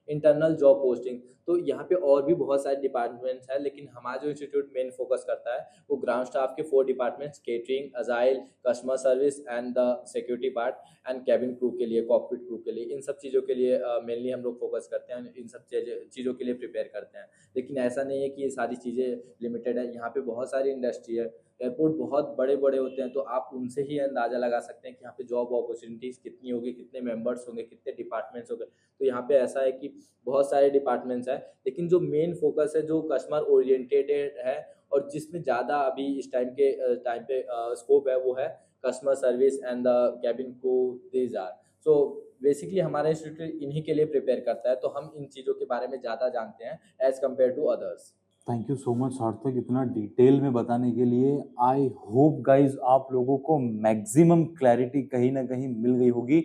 internal job posting. तो यहाँ पे और भी बहुत सारे डिपार्टमेंट्स हैं, लेकिन हमारा जो इंस्टीट्यूट मेन फोकस करता है वो ग्राउंड स्टाफ के 4 departments, catering, agile, customer service and the security part and cabin crew के लिए, कॉकपिट क्रू के लिए, इन सब चीज़ों के लिए मेनली हम लोग फोकस करते हैं, इन सब चीज़ों के लिए प्रिपेयर करते हैं। लेकिन ऐसा नहीं है कि ये सारी चीज़ें लिमिटेड है, यहाँ पे बहुत सारी इंडस्ट्री है, एयरपोर्ट बहुत बड़े बड़े होते हैं, तो आप उनसे ही अंदाज़ा लगा सकते हैं कि यहाँ पे जॉब अपॉर्चुनिटीज़ कितनी होगी, कितने मेंबर्स होंगे, कितने डिपार्टमेंट्स होंगे। तो यहाँ पे ऐसा है कि बहुत सारे डिपार्टमेंट्स हैं, लेकिन जो मेन फोकस है, जो कस्टमर ओरिएंटेड है और जिसमें ज़्यादा अभी इस टाइम पे स्कोप है, वो है customer service and the cabin crew. These are so basically हमारा इंस्टीट्यूट इन्हीं के लिए प्रिपेयर करता है, तो हम इन चीज़ों के बारे में ज़्यादा जानते हैं as compare to others. Thank you so much Sarthak, इतना डिटेल में बताने के लिए। आई होप गाइज आप लोगों को मैक्सिमम क्लैरिटी कहीं ना कहीं मिल गई होगी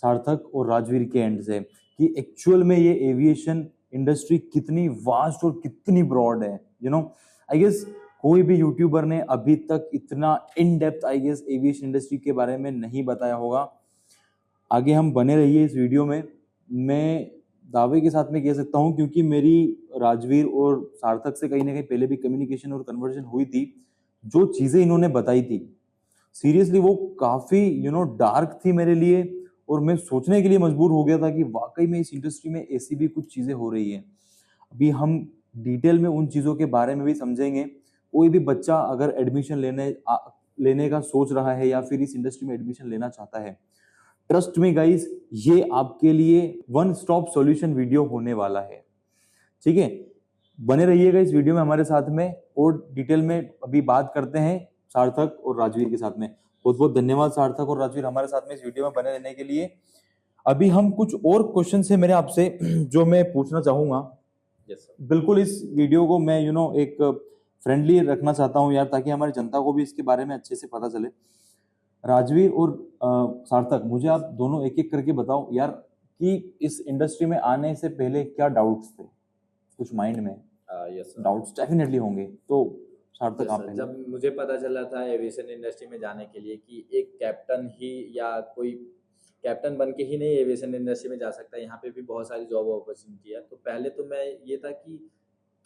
सार्थक और राजवीर के एंड से, कि एक्चुअल में ये एविएशन इंडस्ट्री कितनी वास्ट और कितनी ब्रॉड है। आई गेस कोई भी यूट्यूबर ने अभी तक इतना in depth I guess aviation industry के बारे में नहीं बताया होगा। आगे हम बने रहिए इस वीडियो में। मैं दावे के साथ में कह सकता हूँ, क्योंकि मेरी राजवीर और सार्थक से कहीं ना कहीं पहले भी कम्युनिकेशन और कन्वर्सेशन हुई थी। जो चीज़ें इन्होंने बताई थी सीरियसली वो काफ़ी डार्क थी मेरे लिए, और मैं सोचने के लिए मजबूर हो गया था कि वाकई में इस इंडस्ट्री में ऐसी भी कुछ चीज़ें हो रही हैं। अभी हम डिटेल में उन चीज़ों के बारे में भी समझेंगे। कोई भी बच्चा अगर एडमिशन लेने का सोच रहा है या फिर इस इंडस्ट्री में एडमिशन लेना चाहता है, ट्रस्ट मी गाइस, ये आपके लिए वन स्टॉप सॉल्यूशन वीडियो होने वाला है। ठीक है, बने रहिएगा इस वीडियो में हमारे साथ में, और डिटेल में अभी बात करते हैं सार्थक और राजवीर के साथ में। बहुत बहुत धन्यवाद सार्थक और राजवीर हमारे साथ में इस वीडियो में बने रहने के लिए। अभी हम कुछ और क्वेश्चन है मेरे आपसे जो मैं पूछना चाहूंगा। Yes sir. बिल्कुल इस वीडियो को मैं एक फ्रेंडली रखना चाहता हूँ यार, ताकि हमारी जनता को भी इसके बारे में अच्छे से पता चले। राजवीर और सार्थक, मुझे आप दोनों एक एक करके बताओ यार कि इस इंडस्ट्री में आने से पहले क्या डाउट्स थे कुछ माइंड में। Yes sir. डाउट्स डेफिनेटली होंगे, तो सार्थक यस आप सर, पहले। जब मुझे पता चला था एविएशन इंडस्ट्री में जाने के लिए कि एक कैप्टन ही या कोई कैप्टन बन के ही नहीं एविएशन इंडस्ट्री में जा सकता है, यहाँ पे भी बहुत सारी जॉब अपॉर्चुनिटी है। तो पहले तो मैं ये था कि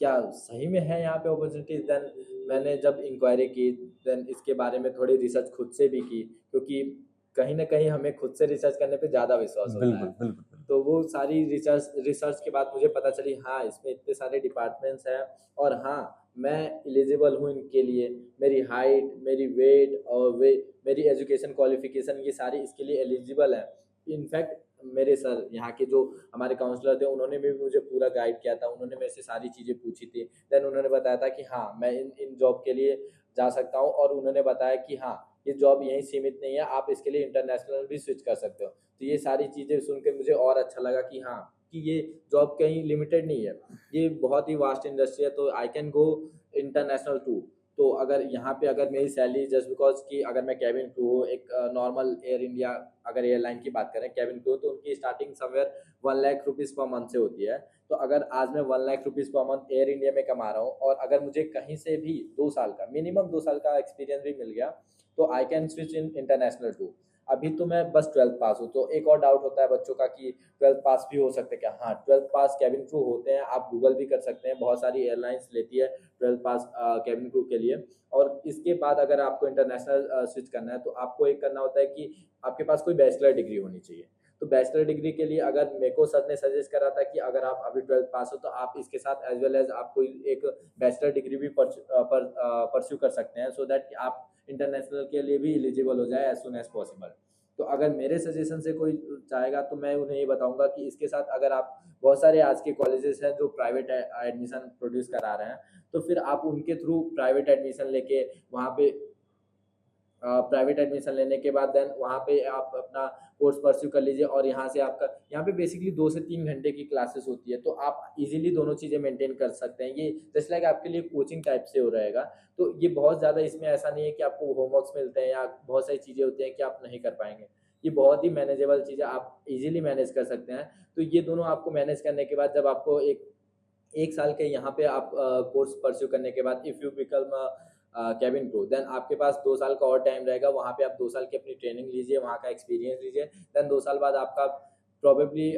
क्या सही में है यहाँ पे अपॉर्चुनिटीज। देन मैंने जब इंक्वायरी की, देन इसके बारे में थोड़ी रिसर्च खुद से भी की, क्योंकि कहीं ना कहीं हमें खुद से रिसर्च करने पे ज़्यादा विश्वास होता बिल्कुल है। बिल्कुल। तो वो सारी रिसर्च के बाद मुझे पता चली, हाँ इसमें इतने सारे डिपार्टमेंट्स हैं, और हाँ मैं एलिजिबल हूँ इनके लिए। मेरी हाइट, मेरी वेट और मेरी एजुकेशन क्वालिफिकेशन, ये सारी इसके लिए एलिजिबल है। इनफैक्ट मेरे सर यहाँ के जो हमारे काउंसलर थे, उन्होंने भी मुझे पूरा गाइड किया था, उन्होंने मेरे से सारी चीज़ें पूछी थी। देन उन्होंने बताया था कि हाँ मैं इन जॉब के लिए जा सकता हूँ, और उन्होंने बताया कि हाँ ये जॉब यहीं सीमित नहीं है, आप इसके लिए इंटरनेशनल भी स्विच कर सकते हो। तो ये सारी चीज़ें सुन के मुझे और अच्छा लगा कि हाँ कि ये जॉब कहीं लिमिटेड नहीं है, ये बहुत ही वास्ट इंडस्ट्री है, तो I can go international too. तो अगर यहाँ पे अगर मेरी सैलरी जस्ट बिकॉज कि अगर मैं कैबिन क्रू हूँ, एक नॉर्मल एयर इंडिया अगर एयरलाइन की बात करें कैबिन क्रू, तो उनकी starting somewhere 1 lakh rupees per month से होती है। तो अगर आज मैं 1 lakh rupees per month air India में कमा रहा हूँ, और अगर मुझे कहीं से भी 2 साल का मिनिमम 2 साल का एक्सपीरियंस भी मिल गया, तो I can switch in international too. अभी तो मैं बस 12th पास हूँ। तो एक और डाउट होता है बच्चों का कि 12th पास भी हो सकते हैं क्या? हाँ, 12th पास केबिन क्रू होते हैं, आप गूगल भी कर सकते हैं, बहुत सारी एयरलाइंस लेती है 12th पास केबिन क्रू के लिए। और इसके बाद अगर आपको इंटरनेशनल स्विच करना है तो आपको एक करना होता है कि आपके पास कोई बैचलर डिग्री होनी चाहिए। तो बैचलर डिग्री के लिए अगर मेरे को सर ने सजेस्ट करा था कि अगर आप अभी 12th पास हो तो आप इसके साथ एज वेल एज आप कोई एक बैचलर डिग्री भी परस्यू कर सकते हैं, सो दैट आप इंटरनेशनल के लिए भी एलिजिबल हो जाए एज सुन एज पॉसिबल। तो अगर मेरे सजेशन से कोई चाहेगा तो मैं उन्हें ये बताऊंगा कि इसके साथ अगर आप, बहुत सारे आज के कॉलेजेस हैं जो प्राइवेट एडमिशन प्रोड्यूस करा रहे हैं, तो फिर आप उनके थ्रू प्राइवेट एडमिशन लेके वहाँ पे प्राइवेट एडमिशन लेने के बाद देन वहाँ पे आप अपना कोर्स परस्यू कर लीजिए। और यहाँ से आपका, यहाँ पे बेसिकली 2 से 3 घंटे की क्लासेस होती है, तो आप इजीली दोनों चीज़ें मेंटेन कर सकते हैं। ये जस्ट लाइक आपके लिए कोचिंग टाइप से हो रहेगा। तो ये बहुत ज़्यादा, इसमें ऐसा नहीं है कि आपको होमवर्क्स मिलते हैं या बहुत सारी चीज़ें होती हैं कि आप नहीं कर पाएंगे। ये बहुत ही मैनेजेबल चीज़ें, आप इजीली मैनेज कर सकते हैं। तो ये दोनों आपको मैनेज करने के बाद जब आपको एक साल के यहाँ पे आप कोर्स परस्यू करने के बाद if you become cabin crew, then आपके पास 2 साल का और टाइम रहेगा। वहाँ पे आप 2 साल की अपनी ट्रेनिंग लीजिए, वहाँ का एक्सपीरियंस लीजिए। देन 2 साल बाद आपका प्रोबेबली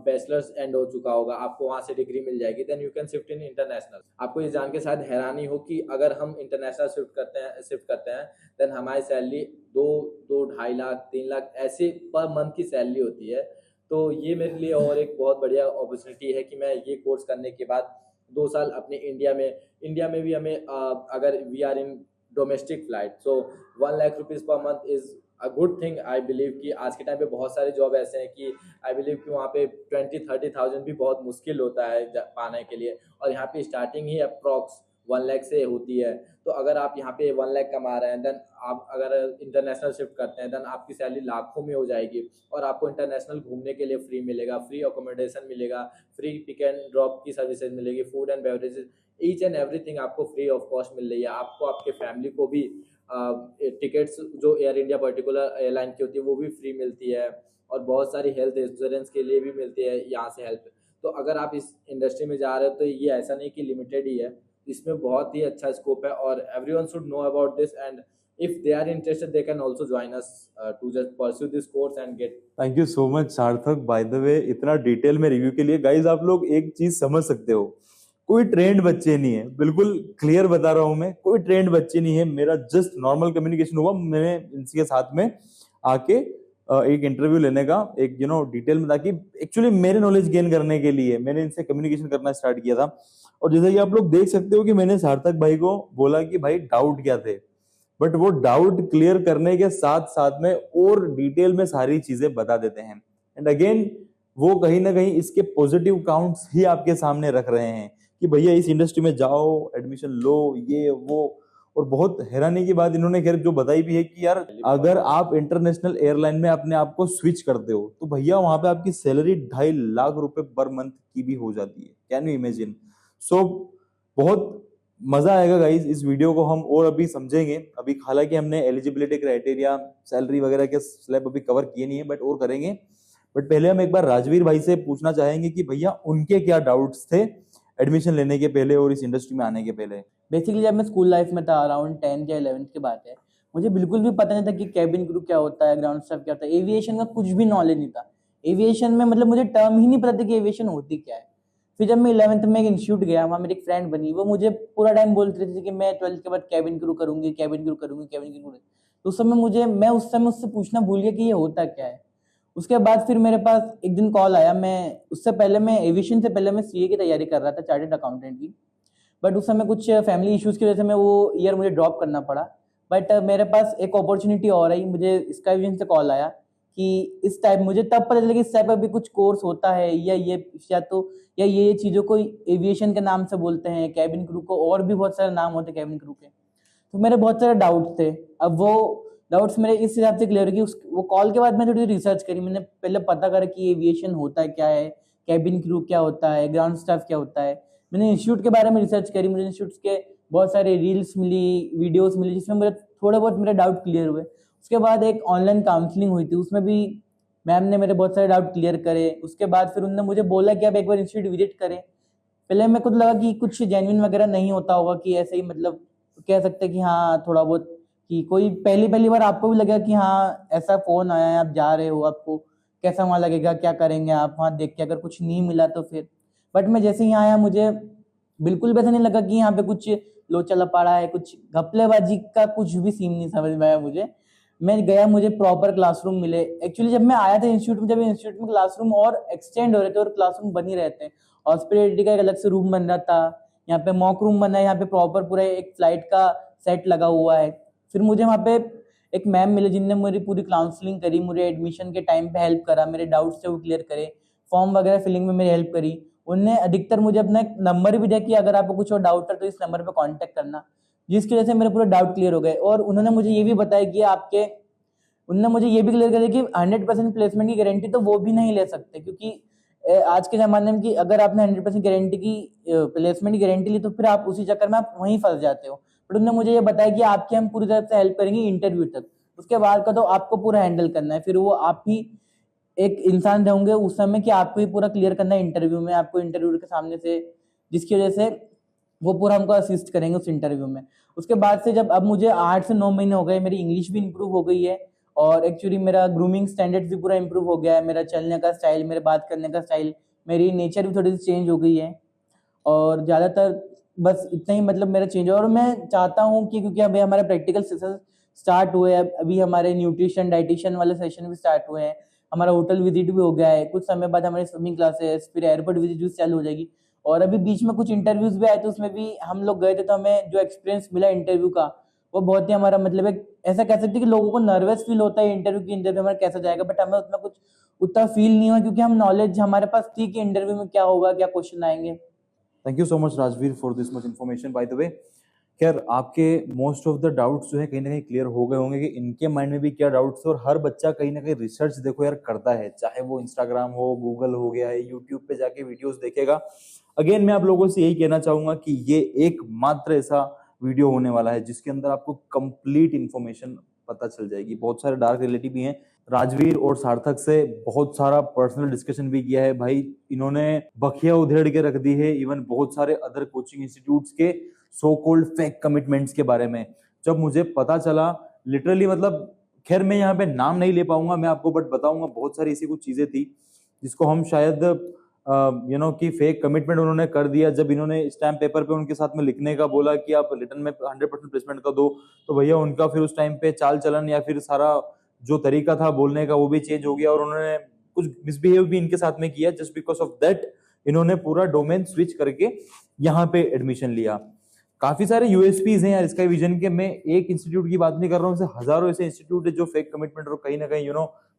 बैचलर्स एंड हो चुका होगा, आपको वहाँ से डिग्री मिल जाएगी। Then you can shift in international. आपको ये जान के शायद हैरानी हो कि अगर हम इंटरनेशनल शिफ्ट करते हैं देन हमारी सैलरी 2-2.5 लाख 3 लाख ऐसे पर मंथ की सैलरी होती है। तो ये मेरे लिए और एक बहुत बढ़िया अपॉर्चुनिटी है कि मैं ये कोर्स करने के बाद 2 साल अपने इंडिया में भी हमें अगर we are in domestic flight, so 1 lakh rupees per month is a good thing. I believe कि आज के टाइम पे बहुत सारे जॉब ऐसे हैं कि आई बिलीव कि वहाँ पे 20-30,000 भी बहुत मुश्किल होता है पाने के लिए, और यहाँ पे स्टार्टिंग ही अप्रॉक्स 1 लाख से होती है। तो अगर आप यहाँ पे 1 लाख कमा रहे हैं, देन आप अगर इंटरनेशनल शिफ्ट करते हैं, देन आपकी सैलरी लाखों में हो जाएगी। और आपको इंटरनेशनल घूमने के लिए फ्री मिलेगा, फ्री अकोमोडेशन मिलेगा, फ्री पिक एंड ड्रॉप की सर्विसेज मिलेगी, food and beverages, each and everything आपको फ्री ऑफ कॉस्ट मिल रही है। आपको आपके फैमिली को भी टिकट्स जो एयर इंडिया पर्टिकुलर एयरलाइन की होती है वो भी फ्री मिलती है, और बहुत सारी हेल्थ इंश्योरेंस के लिए भी मिलती है यहाँ से हेल्प। तो अगर आप इस इंडस्ट्री में जा रहे हो तो ये ऐसा नहीं कि लिमिटेड ही है, इसमें बहुत ही अच्छा स्कोप है, और everyone should know about this. And if they are interested they can also join us to just pursue this course and get। Thank you so much Sarthak, by the वे इतना डिटेल में review के लिए। Guys आप लोग एक चीज समझ सकते हो, कोई ट्रेंड बच्चे नहीं है, बिल्कुल क्लियर बता रहा हूं मैं, कोई ट्रेंड बच्चे नहीं है। मेरा जस्ट नॉर्मल कम्युनिकेशन हुआ, मैंने इनके साथ में आके एक इंटरव्यू लेने का एक डिटेल में, ताकि एक्चुअली मेरे नॉलेज गेन करने के लिए मैंने इनसे कम्युनिकेशन करना स्टार्ट किया था। और जैसा कि आप लोग देख सकते हो कि मैंने सार्थक भाई को बोला कि भाई डाउट क्या थे, बट वो डाउट क्लियर करने के साथ साथ में और डिटेल में सारी चीजें बता देते हैं। एंड अगेन वो कहीं ना कहीं इसके पॉजिटिव काउंट्स ही आपके सामने रख रहे हैं कि भैया इस इंडस्ट्री में जाओ, एडमिशन लो, ये वो। और बहुत हैरानी की बात इन्होंने खैर जो बताई भी है कि यार अगर आप इंटरनेशनल एयरलाइन में अपने आप को स्विच करते हो तो भैया वहां पे आपकी सैलरी 2.5 लाख रुपए पर मंथ की भी हो जाती है। Can you imagine? सो बहुत मजा आएगा गाइस, इस वीडियो को हम और अभी समझेंगे। अभी हालांकि हमने एलिजिबिलिटी क्राइटेरिया, सैलरी वगैरह के स्लैब अभी कवर किए नहीं है, बट और करेंगे। बट पहले हम एक बार राजवीर भाई से पूछना चाहेंगे कि भैया उनके क्या डाउट्स थे एडमिशन लेने के पहले और इस इंडस्ट्री में आने के पहले। बेसिकली जब मैं स्कूल लाइफ में था, अराउंड 10th या 11th की बात है, मुझे बिल्कुल भी पता नहीं था कि कैबिन क्रू क्या होता है, ग्राउंड स्टाफ क्या होता है, एविएशन का कुछ भी नॉलेज नहीं था। एविएशन में मतलब मुझे टर्म ही नहीं पता था कि एविएशन होती क्या है। फिर जब मैं 11th में एक इंस्टीट्यूट गया, वहाँ मेरी एक फ्रेंड बनी, वो मुझे पूरा टाइम बोलती रहती थी कि मैं 12th के बाद कैबिन क्रू करूंगी, कैबिन क्रू करूंगी, कैबिन क्रू करूंगी। तो उस समय मैं उससे पूछना भूल गया कि ये होता क्या है। उसके बाद फिर मेरे पास एक दिन कॉल आया, मैं एविएशन से पहले मैं सीए की तैयारी कर रहा था, चार्टर्ड अकाउंटेंट की। बट उस समय कुछ फैमिली इश्यूज की वजह से मैं वो ईयर मुझे ड्रॉप करना पड़ा। बट मेरे पास एक अपॉर्चुनिटी और आई, मुझे स्काई विजन से कॉल आया कि इस टाइप, मुझे तब पता चला कि इस टाइप का भी कुछ कोर्स होता है, या ये चीज़ों को एविएशन के नाम से बोलते हैं, कैबिन क्रू को और भी बहुत सारे नाम होते हैं कैबिन क्रू के। तो मेरे बहुत सारे डाउट्स थे। अब वो डाउट्स मेरे इस हिसाब से क्लियर कि वो कॉल के बाद मैं थोड़ी रिसर्च करी, मैंने पहले पता करा कि एविएशन होता क्या है, कैबिन क्रू क्या होता है, ग्राउंड स्टाफ क्या होता है। मैंने इंस्टीट्यूट के बारे में रिसर्च करी, मुझे इंस्टीट्यूट के बहुत सारे रील्स मिली, वीडियोस मिली, जिसमें मुझे थोड़े बहुत मेरे डाउट क्लियर हुए। उसके बाद एक ऑनलाइन काउंसलिंग हुई थी, उसमें भी मैम ने मेरे बहुत सारे डाउट क्लियर करे। उसके बाद फिर उन्होंने मुझे बोला कि आप एक बार इंस्टीट्यूट विजिट करें। पहले मेरे को लगा कि कुछ जेन्युइन वगैरह नहीं होता होगा, कि ऐसे ही मतलब कह सकते कि हाँ थोड़ा बहुत कि कोई पहली पहली बार आपको भी लगेगा कि हाँ ऐसा फ़ोन आया है, आप जा रहे हो, आपको कैसा वहाँ लगेगा, क्या करेंगे आप वहाँ देख के, अगर कुछ नहीं मिला तो फिर। बट मैं जैसे ही यहाँ आया, मुझे बिल्कुल भी ऐसा नहीं लगा कि यहाँ पे कुछ लोचा लपाड़ा है, कुछ घपलेबाजी का कुछ भी सीन नहीं समझ में आया मुझे। मैं गया, मुझे प्रॉपर क्लासरूम मिले। एक्चुअली जब मैं आया था इंस्टीट्यूट में, जब इंस्टीट्यूट में क्लासरूम और एक्सटेंड हो रहे थे और क्लासरूम बन ही रहते हैं। हॉस्पिटैलिटी का एक अलग से रूम बन रहा था, यहाँ पे मॉक रूम बना है, यहाँ पे प्रॉपर पूरा एक फ्लाइट का सेट लगा हुआ है। फिर मुझे वहाँ पे एक मैम मिले जिनने मेरी पूरी काउंसलिंग करी, मुझे एडमिशन के टाइम पे हेल्प करा, मेरे डाउट्स थे वो क्लियर करे, फॉर्म वगैरह फिलिंग में मेरी हेल्प करी। उनने अधिकतर मुझे अपना एक नंबर भी दिया कि अगर आपको कुछ और डाउट है तो इस नंबर पे कांटेक्ट करना, जिसकी वजह से मेरे पूरे डाउट क्लियर हो गए। और उन्होंने मुझे ये भी बताया कि उन्होंने मुझे ये भी क्लियर कर दिया कि 100% प्लेसमेंट की गारंटी तो वो भी नहीं ले सकते, क्योंकि आज के ज़माने में कि अगर आपने 100% गारंटी की प्लेसमेंट की गारंटी ली तो फिर आप उसी चक्कर में आप वहीं फंस जाते हो। बट उन्होंने मुझे ये बताया कि आपकी हम पूरी तरह से हेल्प करेंगे इंटरव्यू तक, उसके बाद का तो आपको पूरा हैंडल करना है। फिर वो आप ही एक इंसान होंगे उस समय कि आपको ही पूरा क्लियर करना है इंटरव्यू में, आपको इंटरव्यू के सामने से, जिसकी वजह से वो पूरा हमको असिस्ट करेंगे उस इंटरव्यू में। उसके बाद से जब अब मुझे 8 से 9 महीने हो गए, मेरी इंग्लिश भी इंप्रूव हो गई है और एक्चुअली मेरा ग्रूमिंग स्टैंडर्ड भी पूरा इंप्रूव हो गया है, मेरा चलने का स्टाइल, मेरे बात करने का स्टाइल, मेरी नेचर भी थोड़ी सी चेंज हो गई है। और ज़्यादातर बस इतना ही मतलब मेरा चेंज है। और मैं चाहता हूँ कि क्योंकि अभी हमारे प्रैक्टिकल सेशन स्टार्ट हुए हैं, अभी हमारे न्यूट्रिशन डाइटिशियन वाले सेशन भी स्टार्ट हुए हैं, हमारा होटल विजिट भी हो गया है, कुछ समय बाद हमारी स्विमिंग क्लासेस, फिर एयरपोर्ट विजिट भी चालू हो जाएगी। और अभी बीच में कुछ इंटरव्यूज भी आए थे, उसमें भी हम लोग गए थे, तो हमें जो एक्सपीरियंस मिला इंटरव्यू का वो बहुत ही हमारा मतलब एक ऐसा कह सकते हैं कि लोगों को नर्वस फील होता है इंटरव्यू हमारा कैसा जाएगा, बट हमें उतना कुछ उतना फील नहीं हुआ क्योंकि हम नॉलेज हमारे पास थी कि इंटरव्यू में क्या होगा, क्या क्वेश्चन आएंगे। Thank you so much Rajveer for this much information. Bye the वे, खैर आपके मोस्ट ऑफ द डाउट्स जो है कहीं ना कहीं क्लियर हो गए होंगे कि इनके माइंड में भी क्या डाउट्स थे। और हर बच्चा कहीं ना कहीं रिसर्च देखो यार करता है, चाहे वो इंस्टाग्राम हो, गूगल हो गया है, यूट्यूब पे जाके वीडियोस देखेगा। अगेन मैं आप लोगों से यही कहना चाहूंगा कि ये एकमात्र ऐसा वीडियो होने वाला है जिसके अंदर आपको कंप्लीट इन्फॉर्मेशन पता चल जाएगी। बहुत सारे डार्क रिलेटिव भी हैं। राजवीर और सार्थक से बहुत सारा पर्सनल डिस्कशन भी किया है भाई, इन्होंने बखिया उधेड़ के रख दी है इवन बहुत सारे अदर कोचिंग इंस्टीट्यूट्स के सो कॉल्ड फेक कमिटमेंट्स के बारे में। जब मुझे पता चला लिटरली, मतलब खैर मैं यहाँ पे नाम नहीं ले पाऊंगा मैं आपको, बट बताऊंगा बहुत सारी ऐसी कुछ चीजें थी जिसको हम शायद कि फेक कमिटमेंट उन्होंने कर दिया। जब इन्होंने स्टैम्प पेपर पे उनके साथ में लिखने का बोला कि आप रिटर्न में 100% प्लेसमेंट का दो, तो भैया उनका फिर उस टाइम पे चाल चलन या फिर सारा जो तरीका था बोलने का वो भी चेंज हो गया और उन्होंने कुछ मिसबिहेव भी इनके साथ में किया। जस्ट बिकॉज ऑफ दैट इन्होंने पूरा डोमेन स्विच करके यहाँ पे एडमिशन लिया। काफी सारे यूएसपीज हैं यार स्काई विजन के। मैं एक इंस्टीट्यूट की बात नहीं कर रहा हूँ, हजारों ऐसे इंस्टीट्यूट है जो फेक कमिटमेंट और कहीं ना कहीं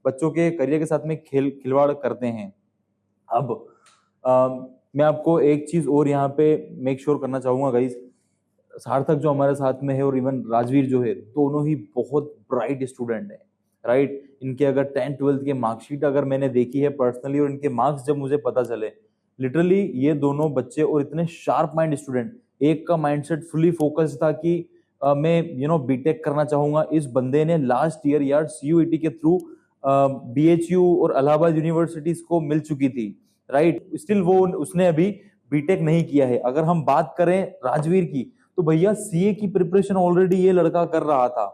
बच्चों के करियर के साथ में खिलवाड़ करते हैं। अब मैं आपको एक चीज और यहाँ पे मेक श्योर करना चाहूंगा गाइस, सार्थक जो हमारे साथ में है और इवन राजवीर जो है, दोनों ही बहुत ब्राइट स्टूडेंट है, राइट। इनके अगर 10th 12th के मार्कशीट अगर मैंने देखी है पर्सनली और इनके मार्क्स जब मुझे पता चले, लिटरली ये दोनों बच्चे और इतने शार्प माइंड स्टूडेंट, एक का माइंडसेट फुली फोकस था कि मैं बीटेक करना चाहूंगा। इस बंदे ने लास्ट ईयर यार सीयूईटी के थ्रू बीएचयू और इलाहाबाद यूनिवर्सिटीज को मिल चुकी थी, राइट। स्टिल वो उसने अभी बीटेक नहीं किया है। अगर हम बात करें राजवीर की, तो भैया सीए की प्रिपरेशन ऑलरेडी ये लड़का कर रहा था।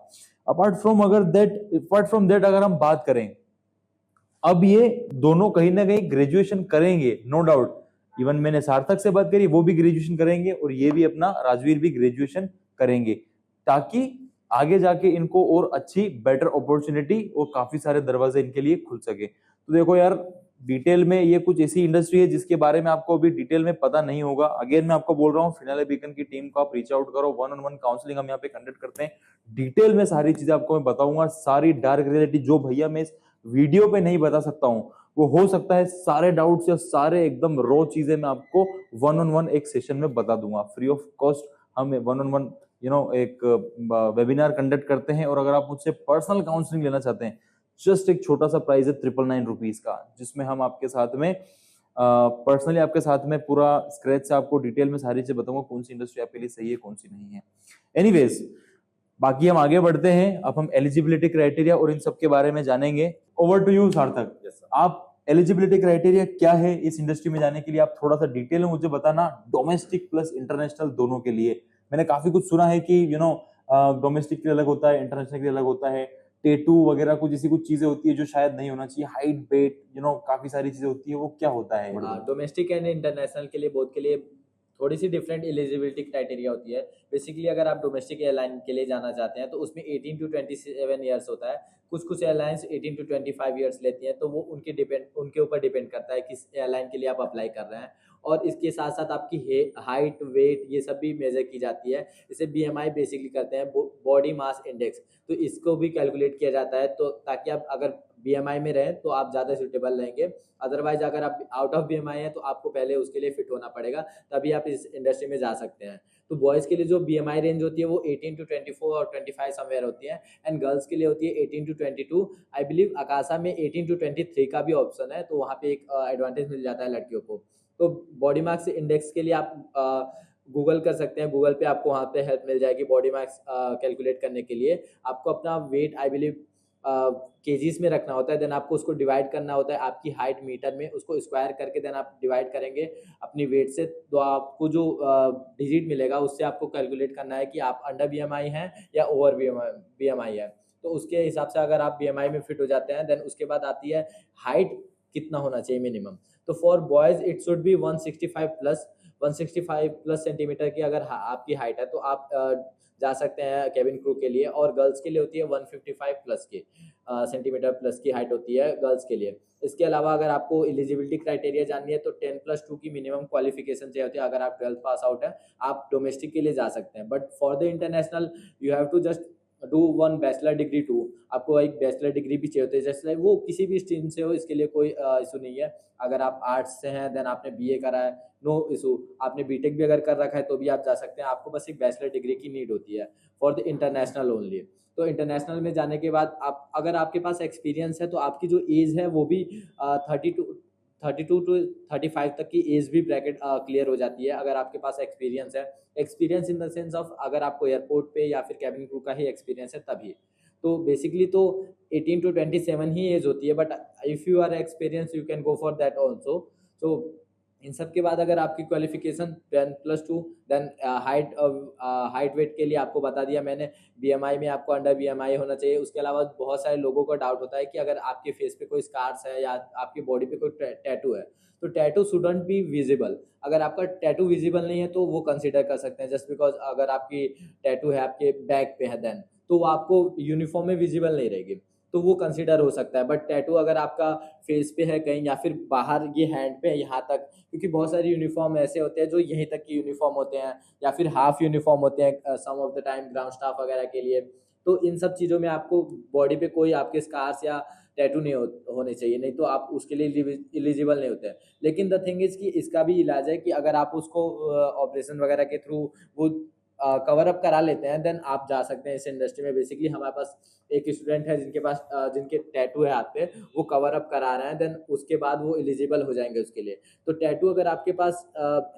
अपार्ट फ्रॉम दैट अगर हम बात करें, अब ये दोनों कहीं ना कहीं ग्रेजुएशन करेंगे नो डाउट। इवन मैंने सार्थक से बात करी, वो भी ग्रेजुएशन करेंगे और ये भी अपना राजवीर भी ग्रेजुएशन करेंगे, ताकि आगे जाके इनको और अच्छी बेटर अपॉर्चुनिटी और काफी सारे दरवाजे इनके लिए खुल सके। तो देखो यार, डिटेल में ये कुछ ऐसी इंडस्ट्री है जिसके बारे में आपको अभी डिटेल में पता नहीं होगा। अगेन मैं आपको बोल रहा हूँ, फिनाले बीकन की टीम को आप रीच आउट करो, 1-on-1 काउंसलिंग हम यहाँ पे कंडक्ट करते हैं। डिटेल में सारी चीजें आपको मैं बताऊंगा, सारी डार्क रियलिटी जो भैया मैं इस वीडियो पे नहीं बता सकता हूँ, वो हो सकता है सारे डाउट्स या सारे एकदम रॉ चीजें मैं आपको 1-on-1 एक सेशन में बता दूंगा। फ्री ऑफ कॉस्ट हम 1-on-1 एक वेबिनार कंडक्ट करते हैं। और अगर आप मुझसे पर्सनल काउंसलिंग लेना चाहते हैं, जस्ट एक छोटा सा प्राइस है 999 रुपीज का, जिसमें हम आपके साथ में पर्सनली आपके साथ में पूरा स्क्रैच से आपको डिटेल में सारी चीजें बताऊंगा, कौन सी इंडस्ट्री आपके लिए सही है कौन सी नहीं है। एनीवेज, बाकी हम आगे बढ़ते हैं। अब हम एलिजिबिलिटी क्राइटेरिया और इन सब के बारे में जानेंगे। ओवर टू यू सार्थक। आप एलिजिबिलिटी क्राइटेरिया क्या है इस इंडस्ट्री में जाने के लिए, आप थोड़ा सा डिटेल में मुझे बताना, डोमेस्टिक प्लस इंटरनेशनल दोनों के लिए। मैंने काफी कुछ सुना है कि डोमेस्टिक के लिए अलग होता है, इंटरनेशनल के लिए अलग होता है, टेटू वगैरह कुछ ऐसी कुछ चीजें होती है जो शायद नहीं होना चाहिए, हाइट वेट काफी सारी चीजें होती है, वो क्या होता है? डोमेस्टिक एंड इंटरनेशनल के लिए बोथ के लिए थोड़ी सी डिफरेंट एलिजिबिलिटी क्राइटेरिया होती है। बेसिकली अगर आप डोमेस्टिक एयरलाइन के लिए जाना चाहते हैं तो उसमें 18 टू 27 ईयर्स होता है। कुछ एयरलाइंस 18 टू 25 ईयर्स लेती हैं, तो वो उनके ऊपर डिपेंड करता है किस एयरलाइन के लिए आप अप्लाई कर रहे हैं। और इसके साथ साथ आपकी हाइट वेट ये सब भी मेजर की जाती है। इसे BMI बेसिकली करते हैं, बॉडी मास इंडेक्स, तो इसको भी कैलकुलेट किया जाता है, तो ताकि आप अगर BMI में रहें तो आप ज़्यादा सूटेबल रहेंगे। अदरवाइज अगर आप आउट ऑफ BMI हैं तो आपको पहले उसके लिए फिट होना पड़ेगा, तभी आप इस इंडस्ट्री में जा सकते हैं। तो बॉयज़ के लिए जो BMI रेंज होती है वो 18 टू 24 और 25 समवेयर होती है, एंड गर्ल्स के लिए होती है 18 टू 22। आई बिलीव अकासा में 18 टू 23 का भी ऑप्शन है, तो वहाँ पे एक एडवांटेज मिल जाता है लड़कियों को। तो बॉडी मास इंडेक्स के लिए आप गूगल कर सकते हैं, गूगल पे आपको वहाँ पे हेल्प मिल जाएगी बॉडी मास कैलकुलेट करने के लिए। आपको अपना वेट आई बिलीव केजीज में रखना होता है, देन आपको उसको डिवाइड करना होता है आपकी हाइट मीटर में, उसको स्क्वायर करके देन आप डिवाइड करेंगे अपनी वेट से, तो आपको जो डिजिट मिलेगा उससे आपको कैलकुलेट करना है कि आप अंडर BMI हैं या ओवर BMI है। तो उसके हिसाब से अगर आप BMI में फिट हो जाते हैं, देन उसके बाद आती है हाइट कितना होना चाहिए मिनिमम। तो for boys it should be 165 plus centimetre की अगर आपकी हाइट है तो आप जा सकते हैं केबिन क्रू के लिए, और गर्ल्स के लिए होती है 155 प्लस की सेंटीमीटर प्लस की हाइट होती है गर्ल्स के लिए। इसके अलावा अगर आपको एलिजिबिलिटी क्राइटेरिया जाननी है तो 10+2 की मिनिमम क्वालिफिकेशन चाहिए होती है। अगर आप 12th पास आउट है आप डोमेस्टिक के लिए जा सकते हैं, but for the international you have to just do 1 bachelor degree 2, आपको एक बैचलर डिग्री भी चाहिए होती है। जैसे वो किसी भी स्ट्रीम से हो, इसके लिए कोई इशू नहीं है। अगर आप आर्ट्स से हैं देन आपने BA करा है, नो इशू। आपने BTech भी अगर कर रखा है तो भी आप जा सकते हैं, आपको बस एक बैचलर डिग्री की नीड होती है फॉर द इंटरनेशनल ओनली। तो इंटरनेशनल में जाने के बाद आप अगर आपके पास एक्सपीरियंस है तो आपकी जो एज है वो भी 32 टू 35 तक की एज भी ब्रैकेट क्लियर हो जाती है अगर आपके पास एक्सपीरियंस है। Experience in the sense of अगर आपको एयरपोर्ट पे या फिर कैबिन क्रू का ही एक्सपीरियंस है तभी। तो बेसिकली तो 18 टू 27 ही एज होती है, but if you are experience you can go for that also. तो इन सब के बाद अगर आपकी क्वालिफिकेशन 10+2, देन हाइट वेट के लिए आपको बता दिया मैंने, BMI में आपको अंडर BMI होना चाहिए। उसके अलावा बहुत सारे लोगों को डाउट होता है कि अगर आपके फेस पे कोई स्कार्स है या आपकी बॉडी पे कोई टैटू है तो टैटू शुडंट बी विजिबल। अगर आपका टैटू विजिबल नहीं है तो वो कंसिडर कर सकते हैं, जस्ट बिकॉज अगर आपकी टैटू है आपके बैक पे है देन तो वो आपको यूनिफॉर्म में विजिबल नहीं रहेगी, तो वो कंसिडर हो सकता है। बट टैटू अगर आपका फेस पे है कहीं या फिर बाहर ये हैंड पे है यहाँ तक, क्योंकि बहुत सारे यूनिफॉर्म ऐसे होते हैं जो यहीं तक की यूनिफॉर्म होते हैं या फिर हाफ यूनिफॉर्म होते हैं some of the time ground staff वगैरह के लिए। तो इन सब चीज़ों में आपको बॉडी पे कोई आपके स्कार्स या टैटू नहीं होने चाहिए, नहीं तो आप उसके लिए एलिजिबल नहीं होते हैं। लेकिन द थिंग इज़ कि इसका भी इलाज है कि अगर आप उसको ऑपरेशन वगैरह के थ्रू वो कवर अप करा लेते हैं देन आप जा सकते हैं इस इंडस्ट्री में। बेसिकली हमारे पास एक स्टूडेंट है जिनके टैटू है हाथ पे, वो कवर अप करा रहे हैं, देन उसके बाद वो एलिजिबल हो जाएंगे उसके लिए। तो टैटू अगर आपके पास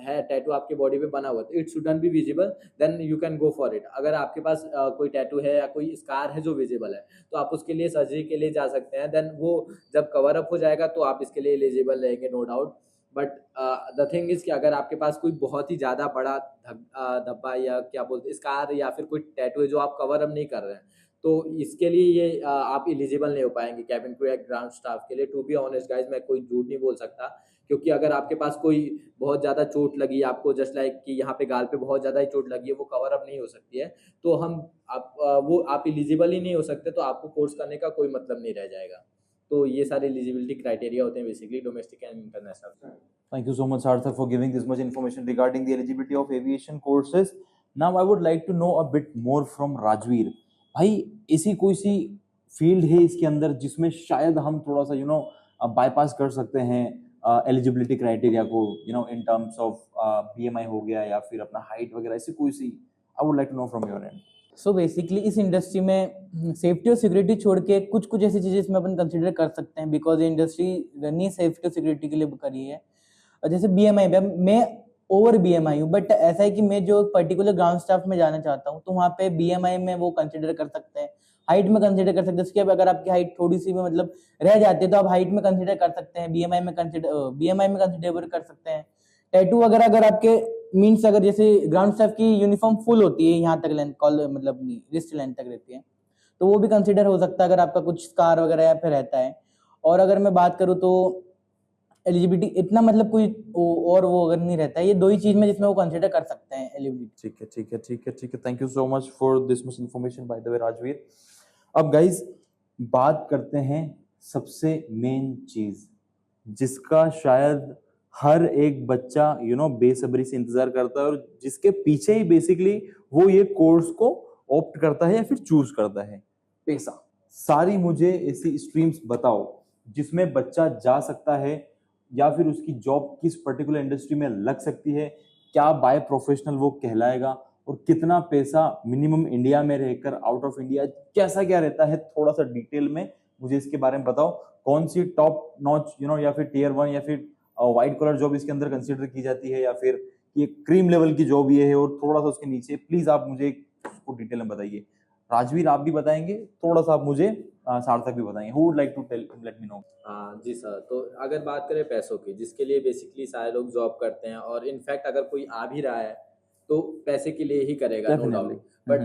है, टैटू आपके बॉडी पे बना हुआ तो it shouldn't be visible, then you can go for it. अगर आपके पास कोई टैटू है या कोई स्कार है जो विजिबल है तो आप उसके लिए सर्जरी के लिए जा सकते हैं, देन वो जब कवर अप हो जाएगा तो आप इसके लिए एलिजिबल रहेंगे, no doubt. But the thing is कि अगर आपके पास कोई बहुत ही ज़्यादा बड़ा धब्बा या क्या बोलते स्कार या फिर कोई टैटू है जो आप कवर अप नहीं कर रहे हैं, तो इसके लिए ये आप एलिजिबल नहीं हो पाएंगे कैबिन क्रू या ग्राउंड स्टाफ के लिए। टू बी ऑनेस्ट गाइज, मैं कोई झूठ नहीं बोल सकता, क्योंकि अगर आपके पास कोई बहुत ज़्यादा चोट लगी आपको, जस्ट लाइक कि यहाँ पे गाल पे बहुत ज़्यादा ही चोट लगी है, वो कवर अप नहीं हो सकती है, तो आप एलिजिबल ही नहीं हो सकते, तो आपको कोर्स करने का कोई मतलब नहीं रह जाएगा। तो ये सारे एलिजिबिलिटी क्राइटेरिया होते हैं basically domestic and international. Thank you so much, Sarthak, for giving this much information regarding the eligibility of aviation courses. Now, I would like to know a bit more from Rajveer. भाई ऐसी कोई सी field है इसके अंदर जिसमें शायद हम थोड़ा सा बाईपास कर सकते हैं एलिजिबिलिटी क्राइटेरिया को, इन टर्म्स ऑफ BMI हो गया या फिर अपना हाइट वगैरह, ऐसी कोई सी I would like to know from your end. So basically इस इंडस्ट्री में सेफ्टी और सिक्योरिटी छोड़ के कुछ कुछ ऐसी चीज़ें इसमें अपन कंसिडर कर सकते हैं, बिकॉज ये इंडस्ट्री रनी सेफ्टी और सिक्योरिटी के लिए करी है। जैसे BMI पे मैं ओवर BMI हूँ, बट ऐसा है कि मैं जो पर्टिकुलर ग्राउंड स्टाफ में जाना चाहता हूँ तो वहाँ पे BMI में वो कंसिडर कर सकते हैं, हाइट में कंसिडर कर सकते हैं। उसके अब अगर आपकी हाइट थोड़ी सी में मतलब रह जाती है तो आप हाइट में कंसिडर कर सकते हैं, BMI में कंसिडर कर सकते हैं। टैटू वगैरह अगर आपके मीन्स अगर जैसे ग्राउंड स्टाफ की यूनिफॉर्म फुल होती है, यहाँ तक लेंथ कॉल मतलब रिस्ट लेंथ तक रहती है, तो वो भी कंसिडर हो सकता है अगर आपका कुछ स्कार वगैरह या फिर रहता है। और अगर मैं बात करूँ तो एलिजिबिलिटी इतना मतलब कोई और वो अगर नहीं रहता है, ये दो ही चीज में जिसमें वो कंसिडर कर सकते हैं एलिजिबिलिटी। ठीक है ठीक है ठीक है ठीक है, thank you so much for this much information bye the वे राजवीर। अब गाइज बात करते हैं सबसे मेन चीज जिसका शायद हर एक बच्चा बेसब्री से इंतजार करता है, और जिसके पीछे ही बेसिकली वो ये कोर्स को ऑप्ट करता है या फिर चूज करता है, पैसा। सारी मुझे ऐसी स्ट्रीम्स बताओ जिसमें बच्चा जा सकता है, या फिर उसकी जॉब किस पर्टिकुलर इंडस्ट्री में लग सकती है, क्या बाय प्रोफेशनल वो कहलाएगा, और कितना पैसा मिनिमम इंडिया में रहकर आउट ऑफ इंडिया कैसा क्या रहता है, थोड़ा सा डिटेल में मुझे इसके बारे में बताओ। कौन सी टॉप नॉच या फिर टियर 1 या फिर व्हाइट कॉलर जॉब इसके अंदर कंसीडर की जाती है, या फिर ये क्रीम लेवल की जॉब ये है और थोड़ा सा उसके नीचे, प्लीज आप मुझे उसको डिटेल में बताइए। राजवीर आप भी बताएंगे, थोड़ा सा आप मुझे सार्थक भी बताएंगे। Who would like to tell, let me know. हाँ जी सर, तो अगर बात करें पैसों की, जिसके लिए बेसिकली सारे लोग जॉब करते हैं, और इनफैक्ट अगर कोई आ भी रहा है तो पैसे के लिए ही करेगा, no doubt. But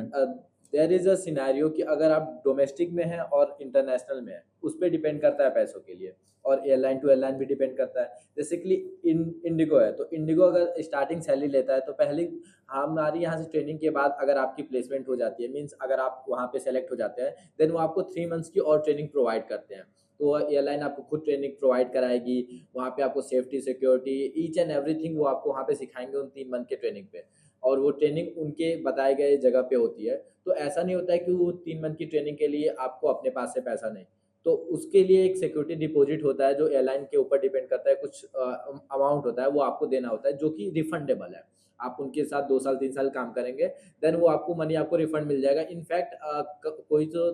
there is a scenario कि अगर आप डोमेस्टिक में हैं और इंटरनेशनल में है, उस पर डिपेंड करता है पैसों के लिए, और एयरलाइन टू एयरलाइन भी डिपेंड करता है। जैसे कि इंडिगो है, तो इंडिगो अगर स्टार्टिंग सैलरी लेता है तो पहले हमारी यहाँ से ट्रेनिंग के बाद अगर आपकी प्लेसमेंट हो जाती है, मीन्स अगर आप वहाँ पे सेलेक्ट हो जाते हैं, देन वो आपको 3 मंथ्स की और ट्रेनिंग प्रोवाइड करते हैं। तो एयरलाइन आपको खुद ट्रेनिंग प्रोवाइड कराएगी, वहाँ पे आपको safety, security, each and everything वो आपको वहाँ पे सिखाएंगे उन 3 मंथ के ट्रेनिंग पे, और वो ट्रेनिंग उनके बताए गए जगह पे होती है। तो ऐसा नहीं होता है कि वो 3 मंथ की ट्रेनिंग के लिए आपको अपने पास से पैसा नहीं, तो उसके लिए एक सिक्योरिटी डिपॉजिट होता है जो एयरलाइन के ऊपर डिपेंड करता है, कुछ अमाउंट होता है वो आपको देना होता है, जो कि रिफंडेबल है। आप उनके साथ 2 साल 3 साल काम करेंगे, देन वो आपको मनी आपको रिफंड मिल जाएगा। इनफैक्ट कोई तो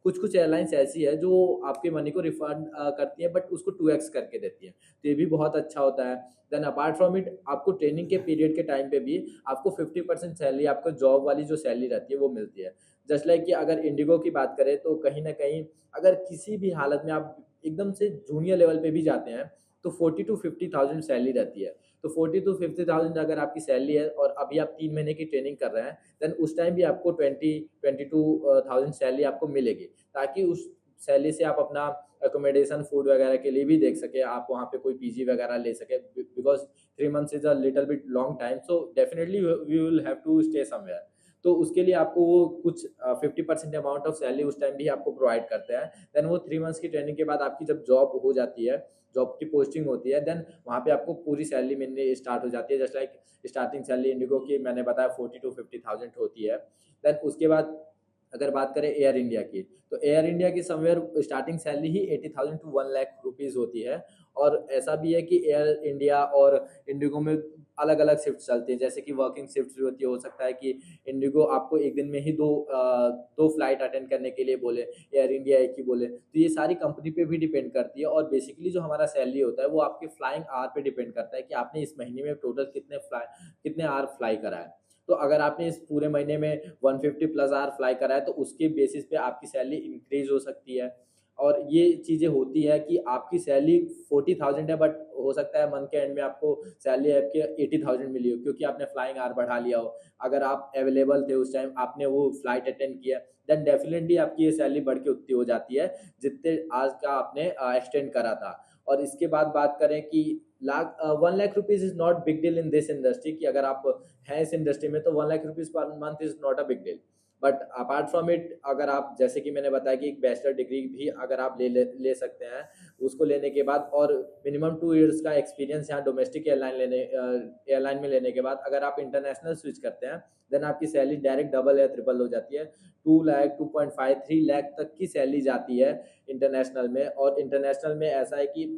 कुछ कुछ एयरलाइंस ऐसी है जो आपके मनी को रिफंड करती है, बट उसको 2x करके देती है, तो ये भी बहुत अच्छा होता है। देन अपार्ट फ्रॉम इट, आपको ट्रेनिंग के पीरियड के टाइम पे भी आपको 50% सैलरी, आपको जॉब वाली जो सैलरी रहती है वो मिलती है। जस्ट लाइक कि अगर इंडिगो की बात करें तो कहीं ना कहीं अगर किसी भी हालत में आप एकदम से जूनियर लेवल पे भी जाते हैं तो 40 to 50,000 सैलरी रहती है। तो 40 to 50,000 अगर आपकी सैलरी है और अभी आप 3 महीने की ट्रेनिंग कर रहे हैं, देन उस टाइम भी आपको 22,000 सैलरी आपको मिलेगी, ताकि उस सैलरी से आप अपना अकोमोडेशन, फूड वगैरह के लिए भी देख सके, आप वहाँ पे कोई पीजी वगैरह ले सके, because 3 months is a little bit long time, so definitely we will have to stay somewhere. तो उसके लिए आपको वो कुछ 50% अमाउंट ऑफ सैलरी उस टाइम भी आपको प्रोवाइड करते हैं। देन वो 3 मंथ्स की ट्रेनिंग के बाद आपकी जब जॉब हो जाती है, जॉब की पोस्टिंग होती है, देन वहाँ पे आपको पूरी सैलरी मिलनी स्टार्ट हो जाती है। Just like starting salary Indigo की मैंने बताया 40 to 50,000 होती है। देन उसके बाद अगर बात करें एयर इंडिया की, तो एयर इंडिया की somewhere starting salary he 80,000 to 1 lakh rupees होती है। और ऐसा भी है कि एयर इंडिया और इंडिगो में अलग अलग शिफ्ट चलती है, जैसे कि वर्किंग शिफ्ट भी होती है। हो सकता है कि इंडिगो आपको एक दिन में ही दो फ्लाइट अटेंड करने के लिए बोले, एयर इंडिया एक ही बोले, तो ये सारी कंपनी पे भी डिपेंड करती है। और बेसिकली जो हमारा सैलरी होता है वो आपके फ्लाइंग आवर पे डिपेंड करता है कि आपने इस महीने में टोटल कितने आवर फ्लाई करा है। तो अगर आपने इस पूरे महीने में 150 प्लस आवर फ्लाई करा है तो उसके बेसिस पे आपकी सैलरी इंक्रीज हो सकती है। और ये चीज़ें होती है कि आपकी सैलरी 40,000 है, बट हो सकता है मंथ के एंड में आपको सैलरी आपके 80,000 मिली हो, क्योंकि आपने फ्लाइंग आवर बढ़ा लिया हो। अगर आप अवेलेबल थे उस टाइम, आपने वो फ्लाइट अटेंड किया, देन डेफिनेटली आपकी ये सैलरी बढ़ के उतनी हो जाती है जितने आज का आपने एक्सटेंड करा था। और इसके बाद बात करें कि 1 lakh rupees is not big deal in this industry, कि अगर आप हैं इस इंडस्ट्री में तो 1 lakh rupees per month is not a big deal. But apart from it, अगर आप जैसे कि मैंने बताया कि एक बैचलर डिग्री भी अगर आप ले सकते हैं, उसको लेने के बाद और मिनिमम 2 इयर्स का एक्सपीरियंस यहाँ डोमेस्टिक एयरलाइन में लेने के बाद अगर आप इंटरनेशनल स्विच करते हैं, देन आपकी सैलरी डायरेक्ट डबल या ट्रिपल हो जाती है। 2 लाख, 2.5, 3 लाख तक की सैलरी जाती है इंटरनेशनल में। और इंटरनेशनल में ऐसा है कि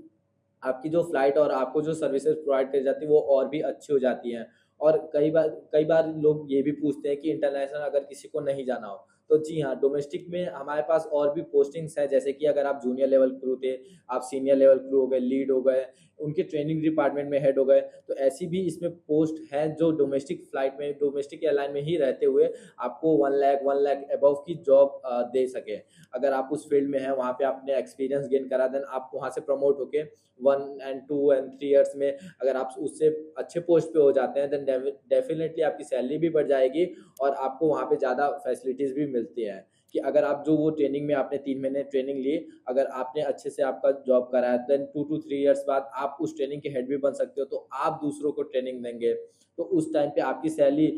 आपकी जो फ्लाइट और आपको जो सर्विसेज प्रोवाइड करी जाती है वो और भी अच्छी हो जाती हैं। और कई बार लोग ये भी पूछते हैं कि इंटरनेशनल अगर किसी को नहीं जाना हो तो जी हाँ, डोमेस्टिक में हमारे पास और भी पोस्टिंग्स हैं, जैसे कि अगर आप जूनियर लेवल क्रू थे, आप सीनियर लेवल क्रू हो गए, लीड हो गए, उनके ट्रेनिंग डिपार्टमेंट में हेड हो गए, तो ऐसी भी इसमें पोस्ट हैं जो डोमेस्टिक फ्लाइट में, डोमेस्टिक एयरलाइन में ही रहते हुए आपको 1 लाख अबव की जॉब दे सके। अगर आप उस फील्ड में हैं, वहाँ पे आपने एक्सपीरियंस गेन करा, देन आप वहाँ से प्रमोट होके 1 एंड 2 एंड 3 ईयर्स में अगर आप उससे अच्छे पोस्ट पे हो जाते हैं, देन डेफिनेटली आपकी सैलरी भी बढ़ जाएगी और आपको वहाँ पे ज़्यादा फैसिलिटीज़ भी मिलती हैं। कि अगर आप जो वो ट्रेनिंग में आपने 3 महीने ट्रेनिंग ली, अगर आपने अच्छे से आपका जॉब करा है, देन 2 टू 3 इयर्स बाद आप उस ट्रेनिंग के हेड भी बन सकते हो, तो आप दूसरों को ट्रेनिंग देंगे। तो उस टाइम पे आपकी सैलरी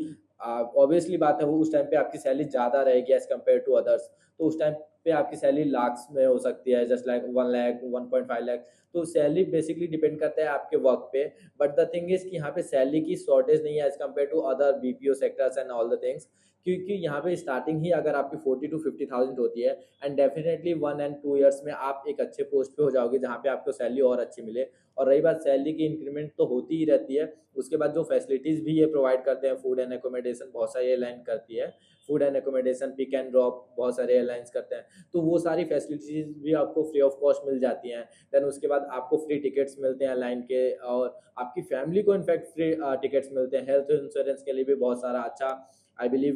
ऑब्वियसली बात है, वो उस टाइम पे आपकी सैलरी ज़्यादा रहेगी एज़ कम्पेयर टू अदर्स। तो उस टाइम पे आपकी सैलरी लाख्स में हो सकती है, जस्ट लाइक 1 लाख, 1.5 लाख। तो सैलरी बेसिकली डिपेंड करता है आपके वर्क पे, बट द थिंग इज़ कि यहाँ पे सैलरी की शॉर्टेज नहीं है as compare to other BPO sectors and all the things. क्योंकि यहाँ पे स्टार्टिंग ही अगर आपकी 40 टू 50,000 होती है, एंड डेफिनेटली 1 एंड 2 इयर्स में आप एक अच्छे पोस्ट पे हो जाओगे जहाँ पे आपको सैलरी और अच्छी मिले। और रही बात सैलरी की, इंक्रीमेंट तो होती ही रहती है। उसके बाद जो फैसिलिटीज़ भी ये प्रोवाइड करते हैं, फूड एंड एकोमोडेशन बहुत सारी एयरलाइन करती है, food and accommodation, pick and drop बहुत सारे एयरलाइंस करते हैं, तो वो सारी फैसिलिटीज़ भी आपको फ्री ऑफ कॉस्ट मिल जाती हैं। देन उसके बाद आपको फ्री टिकट्स मिलते हैं एयरलाइन के, और आपकी फैमिली को इनफैक्ट फ्री टिकट्स मिलते हैं। हेल्थ इंश्योरेंस के लिए भी बहुत सारा अच्छा, आई बिलीव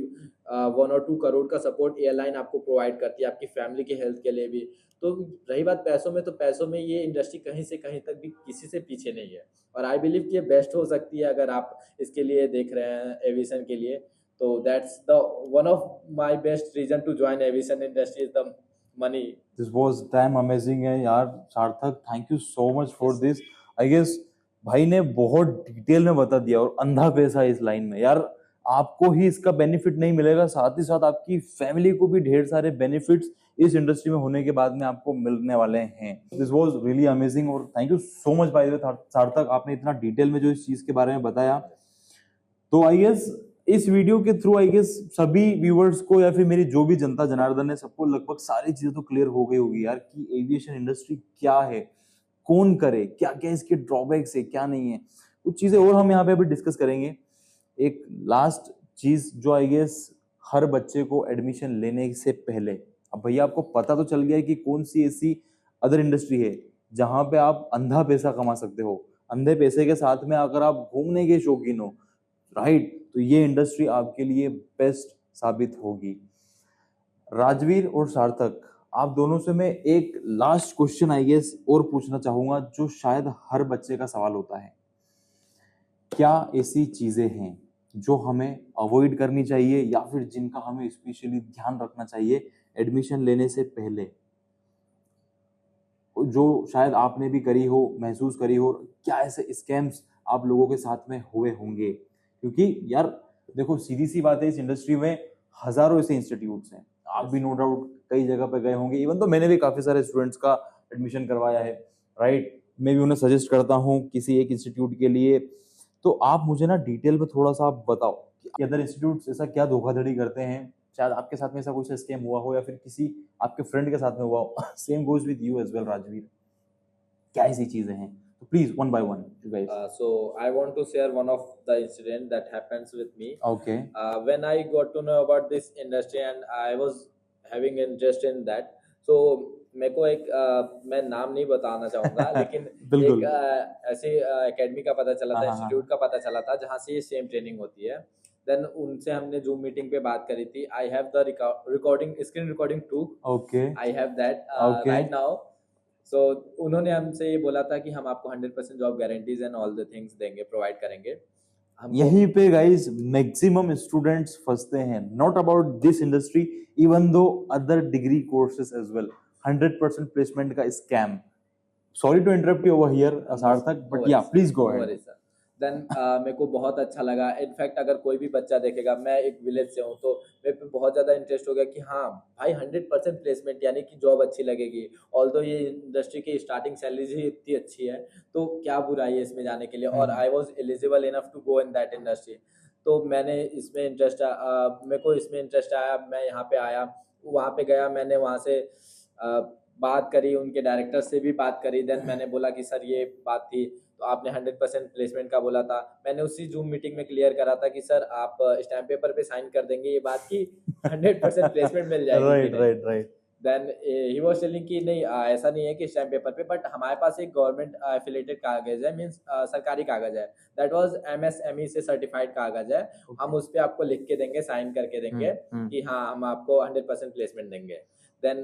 1 और 2 करोड़ का सपोर्ट एयरलाइन आपको प्रोवाइड करती है आपकी फैमिली की हेल्थ के लिए भी। तो रही बात पैसों में, तो पैसों में ये इंडस्ट्री कहीं से कहीं तक भी किसी से पीछे नहीं है, और आई बिलीव कि ये बेस्ट हो सकती है अगर आप इसके लिए देख रहे हैं एविएशन के लिए। तो that's the one of my best reason to join aviation industry is the money. This was damn amazing है यार Sarthak, thank you so much for this. I guess भाई ने बहुत डिटेल में बता दिया, और अंधा पैसा इस लाइन में यार, आपको ही इसका बेनिफिट नहीं मिलेगा, साथ ही साथ आपकी फैमिली को भी ढेर सारे बेनिफिट्स इस इंडस्ट्री में होने के बाद में आपको मिलने वाले हैं। दिस वाज रियली अमेजिंग, और thank you so much bye the वे सार्थक, आपने इतना डिटेल में जो इस चीज के बारे में बताया। तो आई गेस इस वीडियो के थ्रू आई गेस सभी व्यूअर्स को, या फिर मेरी जो भी जनता जनार्दन है, सबको लगभग सारी चीजें तो क्लियर हो गई होगी यार कि एविएशन इंडस्ट्री क्या है, कौन करे, क्या क्या इसके ड्रॉबैक्स है, क्या नहीं है। कुछ चीजें और हम यहाँ पे अभी डिस्कस करेंगे। एक लास्ट चीज जो आई गेस हर बच्चे को एडमिशन लेने से पहले, अब भैया आपको पता तो चल गया है कि कौन सी ऐसी अदर इंडस्ट्री है जहां पे आप अंधा पैसा कमा सकते हो, अंधे पैसे के साथ में अगर आप घूमने के शौकीन हो, राइट, तो ये इंडस्ट्री आपके लिए बेस्ट साबित होगी। राजवीर और सार्थक, आप दोनों से मैं एक लास्ट क्वेश्चन आई गेस और पूछना चाहूंगा, जो शायद हर बच्चे का सवाल होता है। क्या ऐसी चीजें हैं जो हमें अवॉइड करनी चाहिए, या फिर जिनका हमें स्पेशली ध्यान रखना चाहिए एडमिशन लेने से पहले, जो शायद आपने भी करी हो, महसूस करी हो? क्या ऐसे स्कैम्स आप लोगों के साथ में हुए होंगे? क्योंकि यार देखो, सीधी सी बात है, इस इंडस्ट्री में हजारों ऐसे इंस्टीट्यूट्स हैं, आप भी नो डाउट कई जगह पे गए होंगे, इवन तो मैंने भी काफी सारे स्टूडेंट्स का एडमिशन करवाया है, राइट। मैं भी उन्हें सजेस्ट करता हूँ किसी एक इंस्टीट्यूट के लिए। तो आप मुझे ना डिटेल में थोड़ा सा आप बताओ कि अदर इंस्टीट्यूट्स ऐसा क्या धोखाधड़ी करते हैं, शायद आपके साथ में ऐसा कुछ स्कैम हुआ हो, या फिर किसी आपके फ्रेंड के साथ में हुआ हो। Same goes with you as well Rajveer, क्या ऐसी चीजें हैं? तो please one by one you guys. So I want to share one of the incident that happens with me. Okay, When I got to know about this industry and I was having interest in that, so मेरे को एक मैं नाम नहीं बताना चाहूंगा लेकिन बिल्कुल। एक ऐसे एकेडमी का पता चला था, हाँ, हाँ, इंस्टीट्यूट का पता चला था जहाँ से ये सेम ट्रेनिंग होती है। देन उनसे हमने जूम मीटिंग पे बात करी थी। I have the recording, screen recording too, okay, I have that Okay. Right now. So उन्होंने हमसे ये बोला था कि हम आपको 100% job guarantees and all the things देंगे, प्रोवाइड करेंगे। यहीं पे गाइस मैक्सिमम स्टूडेंट्स फंसते हैं, not about this industry, even though other degree courses as well. 100% placement का scam. Sorry to interrupt you over here Sarthak, but yeah please go ahead. Then मेरे को बहुत अच्छा लगा। इनफैक्ट अगर कोई भी बच्चा देखेगा, मैं एक विलेज से हूँ, तो मेरे पे बहुत ज़्यादा इंटरेस्ट हो गया कि हाँ भाई 100% प्लेसमेंट, यानी कि जॉब अच्छी लगेगी। ऑल्दो ये इंडस्ट्री की स्टार्टिंग सैलरी ही इतनी अच्छी है, तो क्या बुराई है इसमें जाने के लिए। और I was eligible enough to go in that industry. तो मैंने इसमें इंटरेस्ट, मेरे को इसमें इंटरेस्ट आया, मैं यहाँ पे आया, वहाँ पे गया, मैंने वहाँ से बात करी, उनके डायरेक्टर से भी बात करी। देन मैंने बोला कि सर ये बात थी, तो आपने 100% प्लेसमेंट का बोला था। मैंने उसी जूम मीटिंग में क्लियर करा था कि सर आप स्टैम्प पेपर पे साइन कर देंगे ये बात की 100% प्लेसमेंट मिल जाएगी कि राइट नहीं। Right right. Then he was telling कि नहीं ऐसा नहीं है कि स्टैम्प पेपर पे, बट हमारे पास एक गवर्नमेंट एफिलेटेड कागज है, मींस सरकारी कागज है, दैट वाज एमएसएमई से सर्टिफाइड कागज है। हम उस पे आपको लिख के देंगे, साइन करके देंगे कि हाँ हम आपको 100% प्लेसमेंट देंगे। देन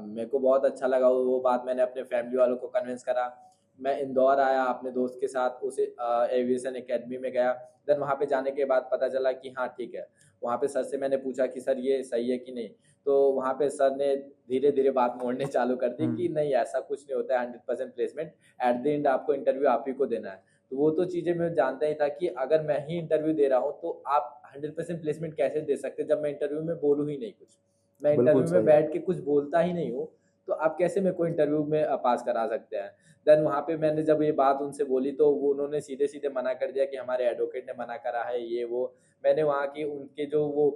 मेरे को बहुत अच्छा लगा वो बात। मैंने अपने फैमिली वालों को कन्विंस करा। मैं इंदौर आया अपने दोस्त के साथ, उसे एविएशन एकेडमी में गया। देन वहाँ पे जाने के बाद पता चला कि हाँ ठीक है। वहाँ पे सर से मैंने पूछा कि सर ये सही है कि नहीं, तो वहाँ पे सर ने धीरे धीरे बात मोड़ने चालू कर दी कि नहीं ऐसा कुछ नहीं होता है, 100% प्लेसमेंट एट द एंड आपको इंटरव्यू आप ही को देना है। तो वो तो चीज़ें मैं जानता ही था कि अगर मैं ही इंटरव्यू दे रहा हूँ तो आप 100% प्लेसमेंट कैसे दे सकते, जब मैं इंटरव्यू में बोलूँ ही नहीं कुछ। मैं बिल्कुल इंटरव्यू में सही। बैठ के कुछ बोलता ही नहीं हूँ, तो आप कैसे मेरे को इंटरव्यू में पास करा सकते हैं। देन वहाँ पे मैंने जब ये बात उनसे बोली तो वो उन्होंने सीधे सीधे मना कर दिया कि हमारे एडवोकेट ने मना करा है ये वो। मैंने वहाँ की उनके जो वो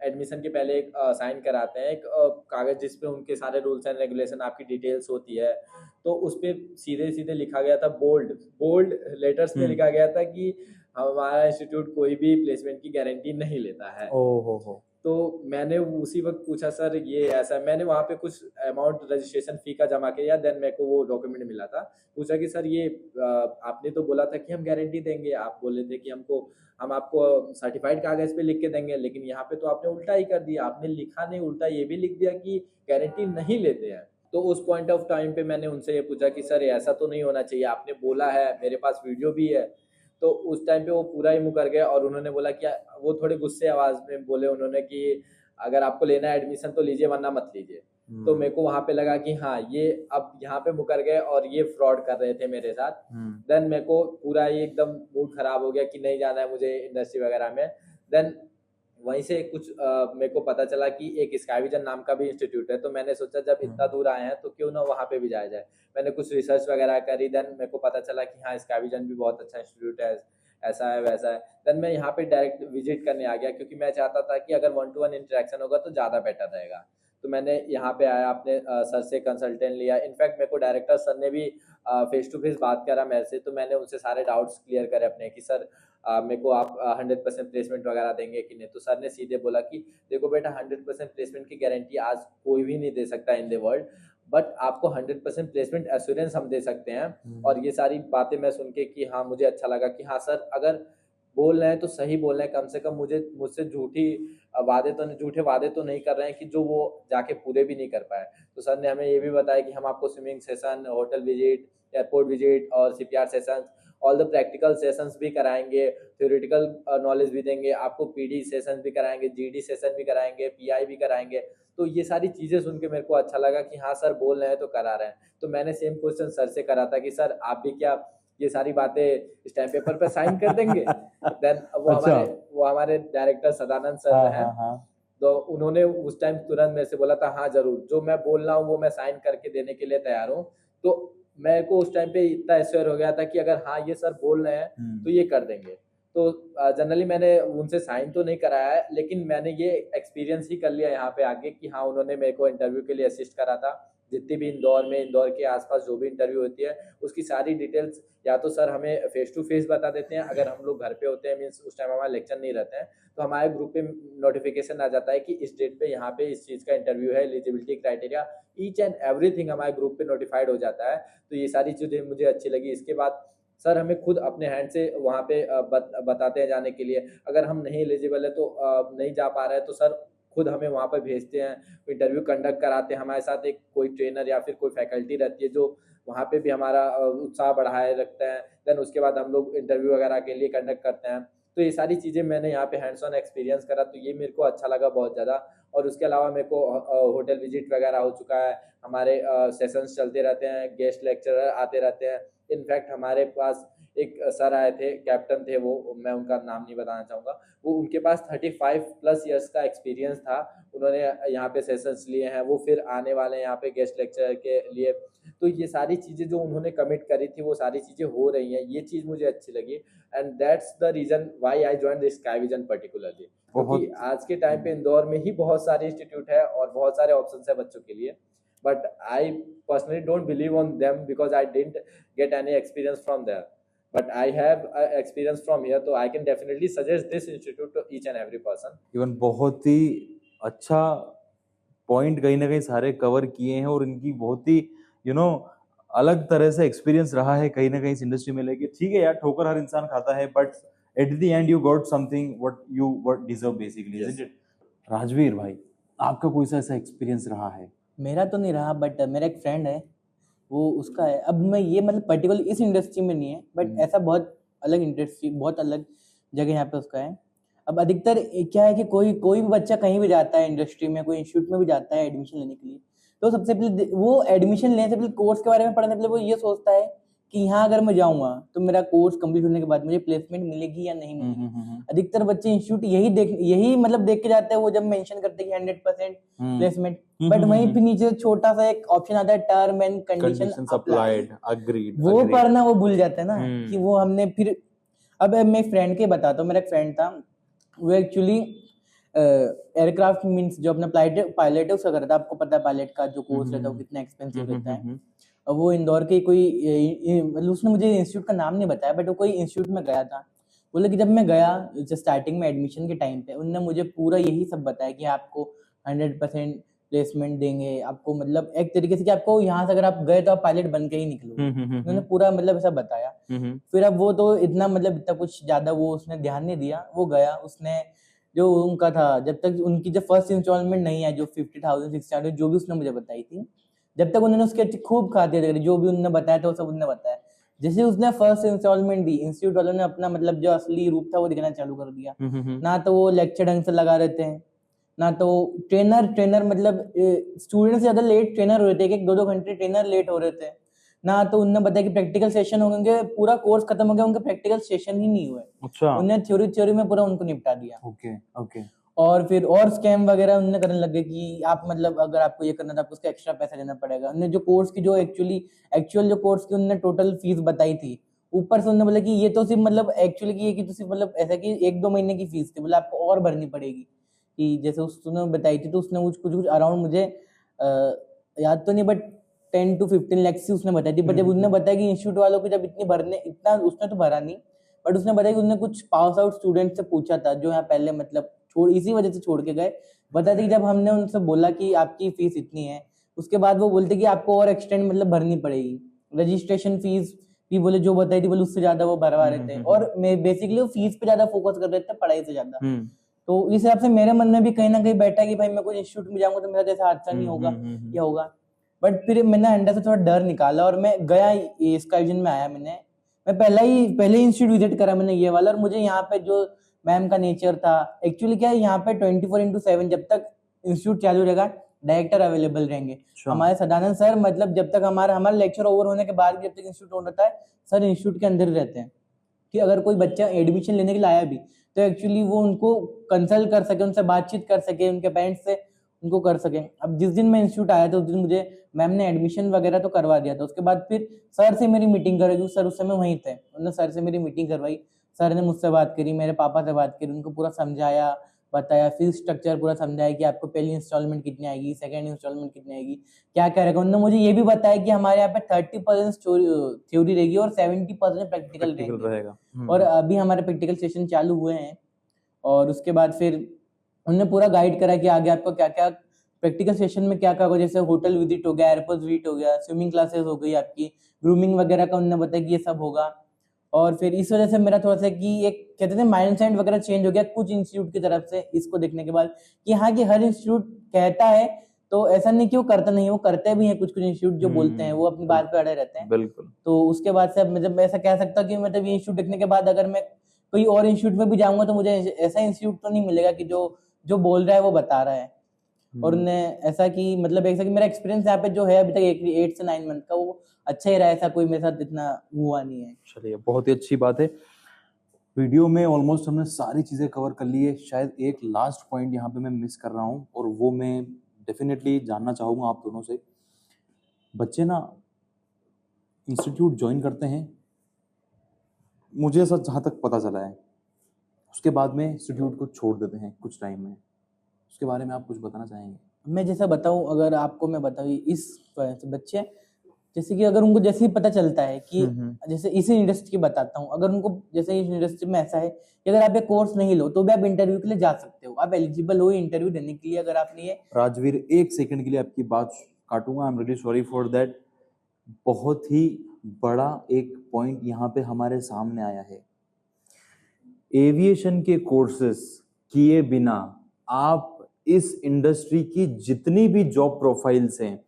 एडमिशन के पहले एक साइन कराते हैं एक कागज जिसपे उनके सारे रूल्स एंड रेगुलेशन आपकी डिटेल्स होती है, तो उस पे सीधे सीधे लिखा गया था, बोल्ड बोल्ड लेटर्स में लिखा गया था कि हमारा इंस्टीट्यूट कोई भी प्लेसमेंट की गारंटी नहीं लेता है। ओ हो। तो मैंने उसी वक्त पूछा सर ये ऐसा, मैंने वहाँ पे कुछ अमाउंट रजिस्ट्रेशन फ़ी का जमा किया। देन मेरे को वो डॉक्यूमेंट मिला था। पूछा कि सर ये आपने तो बोला था कि हम गारंटी देंगे, आप बोले थे कि हम आपको सर्टिफाइड कागज़ पे लिख के देंगे, लेकिन यहाँ पे तो आपने उल्टा ही कर दिया। आपने लिखा नहीं, उल्टा ये भी लिख दिया कि गारंटी नहीं लेते हैं। तो उस पॉइंट ऑफ टाइम पे मैंने उनसे ये पूछा कि सर ऐसा तो नहीं होना चाहिए, आपने बोला है, मेरे पास वीडियो भी है। तो उस टाइम पे वो पूरा ही मुकर गए और उन्होंने बोला कि वो थोड़े गुस्से आवाज में बोले उन्होंने कि अगर आपको लेना है एडमिशन तो लीजिए वरना मत लीजिए। तो मेरे को वहां पे लगा कि हाँ ये अब यहाँ पे मुकर गए और ये फ्रॉड कर रहे थे मेरे साथ। देन मेरे को पूरा ही एकदम मूड खराब हो गया कि नहीं जाना है मुझे इंडस्ट्री वगैरह में। देन वहीं से कुछ मेरे को पता चला कि एक स्काई विजन नाम का भी इंस्टीट्यूट है, तो मैंने सोचा जब इतना दूर आए हैं तो क्यों ना वहाँ पे भी जाया जाए। मैंने कुछ रिसर्च वगैरह करी। देन मेरे को पता चला कि हाँ स्काई विजन भी बहुत अच्छा इंस्टीट्यूट है, ऐसा है वैसा है। देन मैं यहाँ पे डायरेक्ट विजिट करने आ गया क्योंकि मैं चाहता था कि अगर 1-to-1 इंटरेक्शन होगा तो ज़्यादा बेटर रहेगा। तो मैंने यहाँ पे आया, अपने सर से कंसल्टेंट लिया। इनफैक्ट मेरे को डायरेक्टर सर ने भी फेस टू फेस बात करा मेरे से, तो मैंने उनसे सारे डाउट्स क्लियर करे अपने कि सर मेरे को आप 100% प्लेसमेंट वगैरह देंगे कि नहीं। तो सर ने सीधे बोला कि देखो बेटा 100% प्लेसमेंट की गारंटी आज कोई भी नहीं दे सकता इन द वर्ल्ड, बट आपको 100% प्लेसमेंट एश्योरेंस हम दे सकते हैं। और ये सारी बातें मैं सुन के कि हाँ मुझे अच्छा लगा कि हाँ सर अगर बोल रहे हैं तो सही बोल रहे हैं, कम से कम मुझसे झूठे वादे तो नहीं कर रहे हैं कि जो वो जाके पूरे भी नहीं कर पाए। तो सर ने हमें ये भी बताया कि हम आपको swimming session, hotel visit, airport visit और CPR session, all the practical sessions भी कराएंगे, थ्योरेटिकल नॉलेज भी देंगे, आपको पीडी सेशन भी कराएंगे, जीडी सेशन भी कराएंगे, पीआई भी कराएंगे। तो ये सारी चीज़ें सुन के मेरे को अच्छा लगा कि हाँ सर बोल रहे हैं तो करा रहे हैं। तो मैंने सेम क्वेश्चन सर से करा था कि सर आप भी क्या ये सारी बातें स्टैम्प पेपर पर साइन कर देंगे। देन वो हमारे डायरेक्टर सदानंद सर हैं, तो उन्होंने उस टाइम तुरंत मेरे से बोला था हाँ जरूर, जो मैं बोल रहा हूँ वो मैं साइन करके देने के लिए तैयार हूँ। तो मेरे को उस टाइम पे इतना एश्योर हो गया था कि अगर हाँ ये सर बोल रहे हैं तो ये कर देंगे। तो जनरली मैंने उनसे साइन तो नहीं कराया है, लेकिन मैंने ये एक्सपीरियंस ही कर लिया यहाँ पे आके कि हाँ उन्होंने मेरे को इंटरव्यू के लिए असिस्ट करा था। जितनी भी इंदौर के आसपास जो भी इंटरव्यू होती है उसकी सारी डिटेल्स या तो सर हमें फेस टू फेस बता देते हैं, अगर हम लोग घर पे होते हैं मीन्स उस टाइम हमारा लेक्चर नहीं रहता है, तो हमारे ग्रुप पे नोटिफिकेशन आ जाता है कि इस डेट पे यहाँ पे इस चीज़ का इंटरव्यू है, eligibility criteria each and everything हमारे ग्रुप पे नोटिफाइड हो जाता है। तो ये सारी चीज़ें मुझे अच्छी लगी। इसके बाद सर हमें खुद अपने हैंड से वहाँ पे बताते हैं जाने के लिए। अगर हम नहीं एलिजिबल है तो नहीं जा पा रहे हैं तो सर खुद हमें वहाँ पर भेजते हैं, इंटरव्यू कंडक्ट कराते हैं। हमारे साथ एक कोई ट्रेनर या फिर कोई फैकल्टी रहती है जो वहाँ पे भी हमारा उत्साह बढ़ाए रखते हैं। देन उसके बाद हम लोग इंटरव्यू वगैरह के लिए कंडक्ट करते हैं। तो ये सारी चीज़ें मैंने यहाँ पे हैंड्स ऑन एक्सपीरियंस करा, तो ये मेरे को अच्छा लगा बहुत ज़्यादा। और उसके अलावा मेरे को होटल विजिट वगैरह हो चुका है, हमारे सेशंस चलते रहते हैं, गेस्ट लेक्चरर आते रहते हैं। इनफैक्ट हमारे पास एक सर आए थे, कैप्टन थे वो, मैं उनका नाम नहीं बताना चाहूँगा। वो उनके पास 35+ ईयर्स का एक्सपीरियंस था, उन्होंने यहाँ पे सेशंस लिए हैं, वो फिर आने वाले हैं यहाँ पे गेस्ट लेक्चर के लिए। तो ये सारी चीज़ें जो उन्होंने कमिट करी थी वो सारी चीज़ें हो रही हैं, ये चीज़ मुझे अच्छी लगी। And that's the reason why I join this sky vision particularly, क्योंकि आज के टाइम पे इंदौर में ही बहुत सारे इंस्टीट्यूट है और बहुत सारे ऑप्शन है बच्चों के लिए। but I personally don't believe on them because I didn't get any experience from there. But I have experience from here, so I can definitely suggest this institute to each and every person. Even बहुत ही अच्छा point कहीं ना कहीं सारे cover किए हैं, और इनकी बहुत ही अलग तरह से एक्सपीरियंस रहा है कहीं ना कहीं इस इंडस्ट्री में लेके। ठीक है यार, ठोकर हर इंसान खाता है, but at the end you got something what deserve basically, Yes. Isn't it? Rajveer भाई, आपका कोई सा ऐसा एक्सपीरियंस रहा है? मेरा तो नहीं रहा, बट मेरा एक फ्रेंड है, वो उसका है। अब मैं ये मतलब पर्टिकुलर इस इंडस्ट्री में नहीं है, बट ऐसा बहुत अलग इंडस्ट्री, बहुत अलग जगह यहाँ पे उसका है। अब अधिकतर क्या है कि कोई भी बच्चा कहीं भी जाता है इंडस्ट्री में, कोई इंस्टीट्यूट में भी जाता है एडमिशन लेने के लिए, तो सबसे पहले वो एडमिशन लेने से पहले कोर्स के बारे में पढ़ने से पहले वो ये सोचता है कि यहाँ अगर मैं जाऊँगा तो मेरा कोर्स कंप्लीट होने के बाद मुझे प्लेसमेंट मिलेगी या नहीं मिलेगी। अधिकतर बच्चे इंस्टीट्यूट यही मतलब देख के जाते हैं, वो जब मेंशन करते हैं कि 100% प्लेसमेंट, बट वहीं पे नीचे छोटा सा एक ऑप्शन आता है term and condition applied, agreed, वो पढ़ना वो भूल जाते हैं ना कि वो हमने फिर। अब मैं फ्रेंड के बताता हूँ, मेरा एक फ्रेंड था, वो एक्चुअली एयरक्राफ्ट मीन्स जो अपना पायलट है उसका करता है। आपको पता है पायलट का जो कोर्स रहता है वो कितना एक्सपेंसिव रहता है। और वो इंदौर के कोई मतलब उसने मुझे इंस्टीट्यूट का नाम नहीं बताया, बट वो कोई इंस्टीट्यूट में गया था। बोले कि जब मैं गया स्टार्टिंग में एडमिशन के टाइम पे, उन्होंने मुझे पूरा यही सब बताया कि आपको 100% प्लेसमेंट देंगे, आपको मतलब एक तरीके से कि आपको यहाँ से अगर आप गए तो आप पायलट बन के ही निकलोगे। उन्होंने पूरा मतलब ऐसा बताया। फिर अब वो तो इतना मतलब इतना कुछ ज्यादा वो उसने ध्यान नहीं दिया। वो गया, उसने जो उनका था, जब तक उनकी जब फर्स्ट इंस्टॉलमेंट नहीं है जो 50,000 60,000 जो भी उसने मुझे बताई थी, जब तक उन्होंने उसके खूब खाते थे, जो भी उन्होंने बताया था वो सब उन्होंने बताया। जैसे उसने फर्स्ट इंस्टॉलमेंट दी, इंस्टीट्यूट वालों ने अपना मतलब जो असली रूप था वो दिखाना चालू कर दिया। ना तो वो लेक्चर ढंग से लगा रहते हैं, ना तो ट्रेनर मतलब स्टूडेंट से ज्यादा लेट ट्रेनर हो रहे थे, 1-2 घंटे ट्रेनर लेट हो रहे थे। ना तो उन्होंने बताया कि प्रैक्टिकल सेशन होंगे, पूरा कोर्स खत्म हो गया, उनके प्रैक्टिकल सेशन ही नहीं हुए। अच्छा, उन्होंने थ्योरी में पूरा उनको निपटा दिया। ओके। और फिर और स्कैम वगैरह उन्होंने करने लगे कि आप मतलब अगर आपको ये करना था आपको उसका एक्स्ट्रा पैसा देना पड़ेगा। उन्होंने जो कोर्स की जो एक्चुअल जो कोर्स की उन्होंने टोटल फीस बताई थी, ऊपर से उन्होंने बोला कि ये तो सिर्फ मतलब एक्चुअली की ये कि तो सिर्फ मतलब ऐसा कि 1-2 महीने की फीस थी, बोला आपको और भरनी पड़ेगी। कि जैसे उसने बताई थी तो उसने कुछ अराउंड मुझे याद तो नहीं, बट 10 to 15 लाख से उसने बताई थी। बट जब उसने बताया कि इंस्टीट्यूट वालों को जब इतना उसने तो भरा नहीं, बट उसने बताया कि उसने कुछ पास आउट स्टूडेंट से पूछा था जो यहाँ पहले मतलब इसी वजह से छोड़ के गए। बताते कि जब हमने उनसे बोला कि आपकी फीस इतनी है, उसके बाद वो बोलते कि आपको और एक्सटेंड मतलब भरनी पड़ेगी। रजिस्ट्रेशन फीस भी बोले जो बताई थी बोले उससे ज्यादा वो भरवा रहे थे, और बेसिकली वो फीस पे ज्यादा फोकस कर रहे थे पढ़ाई से ज्यादा। तो इस हिसाब से मेरे मन में भी कहीं ना कहीं बैठा कि भाई मैं कोई इंस्टीट्यूट में जाऊंगा तो मेरा जैसा हादसा नहीं होगा या होगा। बट फिर मैंने अंदर से थोड़ा डर निकाला और मैं गया, इसका विजन में आया। मैं पहले इंस्टीट्यूट विजिट करा मैंने ये वाला, और मुझे यहाँ पे जो मैम का नेचर था, एक्चुअली क्या है यहाँ पे 24/7 जब तक इंस्टीट्यूट चालू रहेगा डायरेक्टर अवेलेबल रहेंगे। हमारे सदानंद सर मतलब जब तक हमारा लेक्चर ओवर होने के बाद जब तक इंस्टीट्यूट ऑन रहता है, सर इंस्टीट्यूट के अंदर ही रहते हैं कि अगर कोई बच्चा एडमिशन लेने के लिए आया भी तो एक्चुअली वो उनको कंसल्ट कर सके, उनसे बातचीत कर सके, उनके पेरेंट्स से उनको कर सके। अब जिस दिन मैं इंस्टीट्यूट आया था उस दिन मुझे मैम ने एडमिशन वगैरह तो करवा दिया था। उसके बाद फिर सर से मेरी मीटिंग करवाई, सर उस समय वहीं थे, उन्होंने सर से मेरी मीटिंग करवाई। सर ने मुझसे बात करी, मेरे पापा से बात करी, उनको पूरा समझाया, बताया, फीस स्ट्रक्चर पूरा समझाया कि आपको पहली इंस्टॉलमेंट कितनी आएगी, सेकंड इंस्टॉलमेंट कितनी आएगी, क्या क्या रहेगा। उन्होंने मुझे ये भी बताया कि हमारे यहाँ पे 30% थ्योरी रहेगी और 70% प्रैक्टिकल रहेगा। और अभी हमारे प्रैक्टिकल सेशन चालू हुए हैं, और उसके बाद फिर उन्होंने पूरा गाइड करा कि आगे आपको क्या क्या प्रैक्टिकल सेशन में क्या क्या होगा। जैसे होटल विजिट हो गया, एयरपोर्ट विजिट हो गया, स्विमिंग क्लासेस हो गई, आपकी ग्रूमिंग वगैरह का उन्होंने बताया कि ये सब होगा। और फिर इस वजह से मेरा थोड़ा सा कि एक कहते थे माइंड सेट वगैरह चेंज हो गया कुछ इंस्टीट्यूट की तरफ से, इसको देखने के बाद कि हाँ कि हर इंस्टीट्यूट कहता है तो ऐसा नहीं कि वो करता नहीं है, वो करते भी हैं। कुछ इंस्टीट्यूट जो बोलते हैं वो अपनी बात पे अड़े रहते हैं। बिल्कुल। तो उसके बाद से अब मतलब मैं ऐसा कह सकता हूँ कि मतलब ये इंस्टीट्यूट देखने के बाद अगर मैं कोई और इंस्टीट्यूट में भी जाऊंगा तो मुझे ऐसा इंस्टीट्यूट तो नहीं मिलेगा कि जो बोल रहा है वो बता रहा है। और उन्हें ऐसा कि मतलब ऐसा कि मेरा एक्सपीरियंस यहाँ पे जो है अभी तक 8 से 9 मंथ का वो अच्छा ही रहा, ऐसा कोई मेरे साथ इतना हुआ नहीं है। चलिए, बहुत ही अच्छी बात है। वीडियो में ऑलमोस्ट हमने सारी चीज़ें कवर कर ली है। शायद एक लास्ट पॉइंट यहाँ पे मैं मिस कर रहा हूँ, और वो मैं डेफिनेटली जानना चाहूँगा आप दोनों से। बच्चे ना इंस्टीट्यूट ज्वाइन करते हैं, मुझे ऐसा जहाँ तक पता चला है, उसके बाद में इंस्टीट्यूट को छोड़ देते हैं कुछ टाइम में। उसके बारे में आप कुछ बताना चाहेंगे? मैं जैसा बताऊं, अगर आपको मैं बताऊं इस वजह से बच्चे, जैसे कि अगर उनको जैसे ही पता चलता है कि जैसे इसी इंडस्ट्री की बताता हूँ, अगर उनको जैसे इस इंडस्ट्री में ऐसा है कि अगर आप ये कोर्स नहीं लो तो भी आप इंटरव्यू के लिए जा सकते हो, आप एलिजिबल हो इंटरव्यू देने के लिए। अगर आपने ये राजवीर, एक सेकंड के लिए आपकी बात काटूंगा, I am really sorry for that. बहुत ही बड़ा एक पॉइंट यहाँ पे हमारे सामने आया है। एविएशन के कोर्सेस किए बिना आप इस इंडस्ट्री की जितनी भी जॉब प्रोफाइल्स हैं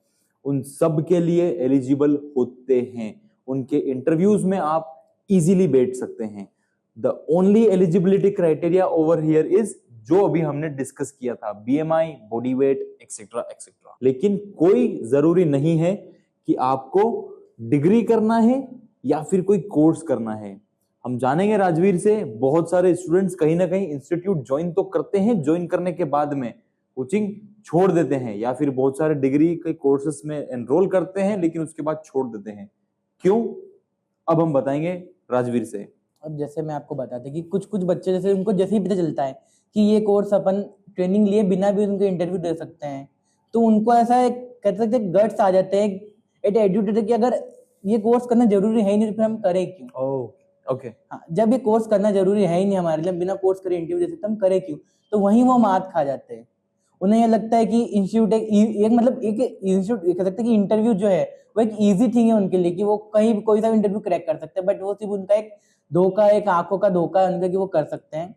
उन सब के लिए एलिजिबल होते हैं। उनके इंटरव्यूज में आप इजीली बैठ सकते हैं। The only eligibility criteria over here is जो अभी हमने डिस्कस किया था, BMI, body weight, etcetera etcetera. लेकिन कोई जरूरी नहीं है कि आपको डिग्री करना है या फिर कोई कोर्स करना है। हम जानेंगे राजवीर से, बहुत सारे स्टूडेंट्स कहीं ना कहीं इंस्टीट्यूट ज्वाइन तो करते हैं, ज्वाइन करने के बाद में कोचिंग छोड़ देते हैं, या फिर बहुत सारे डिग्री के कोर्सेस में एनरोल करते हैं लेकिन उसके बाद छोड़ देते हैं। क्यों? अब हम बताएंगे राजवीर से। अब जैसे मैं आपको बताते कि कुछ कुछ बच्चे जैसे उनको जैसे ही पता चलता है कि ये कोर्स अपन ट्रेनिंग लिए बिना भी उनको इंटरव्यू दे सकते हैं, तो उनको ऐसा कह सकते हैं गट्स आ जाते हैं, एक एटीट्यूड कि अगर ये कोर्स करना जरूरी है ही नहीं तो फिर हम करें क्यों। ओके। हाँ, जब ये कोर्स करना जरूरी है ही नहीं हमारे लिए, बिना कोर्स करे इंटरव्यू दे सकते हम करें क्यों, तो वहीं वो मात खा जाते हैं। उन्हें ये लगता है कि इंस्टीट्यूट एक मतलब एक इंस्टीट्यूट कह सकते हैं कि इंटरव्यू जो है वो एक इजी थिंग है उनके लिए कि वो कहीं भी कोई सा इंटरव्यू क्रैक कर सकते हैं, बट वो सिर्फ उनका एक धोखा, एक आंखों का धोखा है उनका कि वो कर सकते हैं।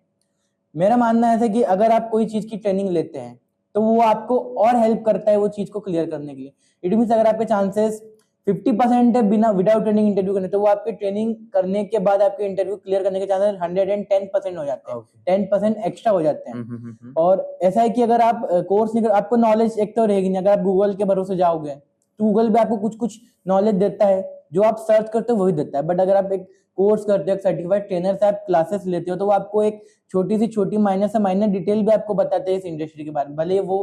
मेरा मानना ऐसा है कि अगर आप कोई चीज की ट्रेनिंग लेते हैं तो वो आपको और हेल्प करता है वो चीज को क्लियर करने के लिए। इट मीन्स अगर आपके चांसेस 50% है बिना विदाउट ट्रेनिंग इंटरव्यू करने, तो वो आपके ट्रेनिंग करने के बाद आपके इंटरव्यू क्लियर करने के चांसेस 110% हो जाते हैं, 10% एक्स्ट्रा हो जाते हैं। और ऐसा है कि अगर आप कोर्स नहीं कर, आपको नॉलेज एक तो रहेगी नहीं। अगर आप गूगल के भरोसे जाओगे तो गूगल भी आपको कुछ कुछ नॉलेज देता है, जो आप सर्च करते हो वही देता है। बट अगर आप एक कोर्स करते हो, सर्टिफाइड ट्रेनर से आप क्लासेस लेते हो, तो वो आपको एक छोटी से छोटी माइनर से माइनर डिटेल भी आपको बताते हैं इस इंडस्ट्री के बारे में, भले वो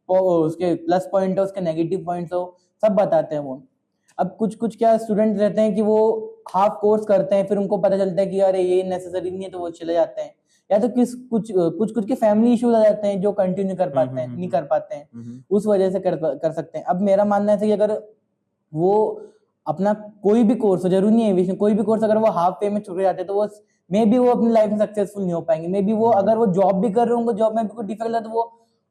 उसके प्लस पॉइंट हो, उसके नेगेटिव पॉइंट्स हो, सब बताते हैं वो। अब कुछ कुछ क्या स्टूडेंट रहते हैं कि वो हाफ कोर्स करते हैं, फिर उनको पता चलता है कि अरे ये नेसेसरी नहीं है, तो वो चले जाते हैं। या तो कुछ के फैमिली इश्यूज आ जाते हैं जो कंटिन्यू कर पाते हैं, नहीं कर पाते हैं, उस वजह से कर सकते हैं। अब मेरा मानना है कि अगर वो अपना कोई भी कोर्स हो, जरूरी नहीं है एविएशन, कोई भी कोर्स अगर वो हाफ पे में छोड़ जाते हैं तो वो मे बी वो अपनी लाइफ में सक्सेसफुल नहीं हो पाएंगे। मे बी वो अगर वो जॉब भी कर रहे होंगे, जॉब में भी कोई डिफिकल्ट है, तो वो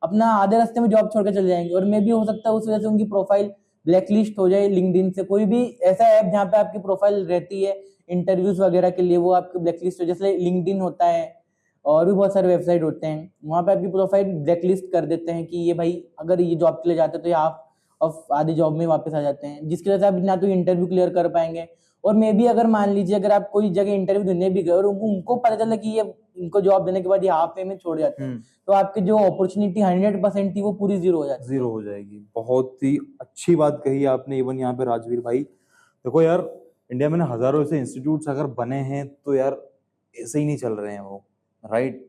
अपना आधे रास्ते में जॉब छोड़ के चले जाएंगे। और मे बी हो सकता है उस वजह से उनकी प्रोफाइल ब्लैकलिस्ट हो जाए लिंक्डइन से। कोई भी ऐसा ऐप जहाँ पे आपकी प्रोफाइल रहती है इंटरव्यूज वगैरह के लिए, वो आपकी ब्लैकलिस्ट हो, जैसे लिंक्डइन होता है और भी बहुत सारे वेबसाइट होते हैं, वहाँ पे आपकी प्रोफाइल ब्लैकलिस्ट कर देते हैं कि ये भाई अगर ये जॉब के लिए जाते हैं तो ये हाफ ऑफ आधी जॉब में वापस आ जाते हैं, जिसकी वजह से आप ना तो इंटरव्यू क्लियर कर पाएंगे। और मे बी अगर मान लीजिए अगर आप कोई जगह इंटरव्यू देने भी गए और उनको पता चला कि ये इनको जॉब देने के बाद ये हाफ पे में छोड़ जाते हैं, तो आपकी जो अपॉर्चुनिटी 100% थी वो पूरी जीरो हो जाती है। जीरो हो जाएगी। बहुत ही अच्छी बात कही आपने इवन यहाँ पे राजवीर भाई। देखो यार, इंडिया में ना हजारों ऐसे इंस्टीट्यूट्स अगर बने हैं तो यार ऐसे ही नहीं चल रहे हैं वो, राइट।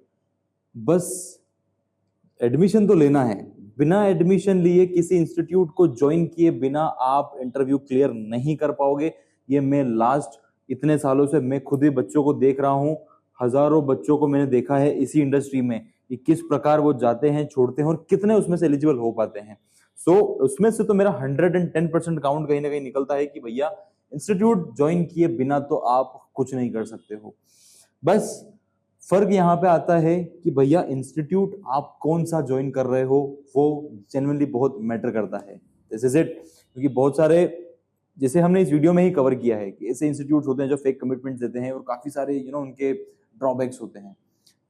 बस एडमिशन तो लेना है, बिना एडमिशन लिए किसी इंस्टीट्यूट को ज्वाइन किए बिना आप इंटरव्यू क्लियर नहीं कर पाओगे। ये मैं लास्ट इतने सालों से मैं खुद ही बच्चों को देख रहा हूँ, हजारों बच्चों को मैंने देखा है इसी इंडस्ट्री में कि किस प्रकार वो जाते हैं, छोड़ते हैं और कितने उसमें से एलिजिबल हो पाते हैं। सो उसमें से तो मेरा 110% काउंट कहीं ना कहीं निकलता है कि भैया इंस्टीट्यूट ज्वाइन किए बिना तो आप कुछ नहीं कर सकते हो। बस फर्क यहाँ पे आता है कि भैया इंस्टीट्यूट आप कौन सा ज्वाइन कर रहे हो वो जेन्युइनली बहुत मैटर करता है। This is it. क्योंकि बहुत सारे, जैसे हमने इस वीडियो में ही कवर किया है कि ऐसे इंस्टीट्यूट्स होते हैं जो फेक कमिटमेंट्स देते हैं और काफी सारे उनके ड्रॉबैक्स होते हैं।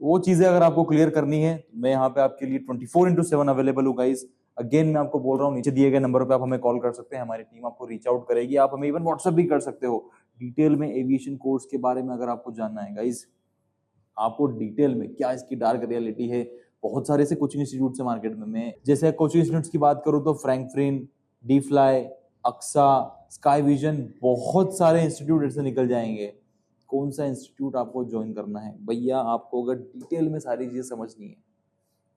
वो चीजें अगर आपको क्लियर करनी है, मैं यहाँ पे आपके लिए 24/7 अवेलेबल हूँ गाइस। अगेन मैं आपको बोल रहा हूँ, नीचे दिए गए नंबर पे आप हमें कॉल कर सकते हैं, हमारी टीम आपको रीच आउट करेगी। आप हमें इवन व्हाट्सएप भी कर सकते हो डिटेल में एविएशन कोर्स के बारे में अगर आपको जानना है गाइस, आपको डिटेल में क्या इसकी डार्क रियलिटी है। बहुत सारे से कोचिंग इंस्टीट्यूट है मार्केट में। मैं जैसे कोचिंग इंस्टीट्यूट्स की बात करूँ तो फ्रैंकफ्रिन, डी फ्लाई, अक्सा, स्काई विजन, बहुत सारे इंस्टीट्यूट ऐसे निकल जाएंगे। कौन सा इंस्टीट्यूट आपको ज्वाइन करना है भैया, आपको अगर डिटेल में सारी चीजें समझनी है,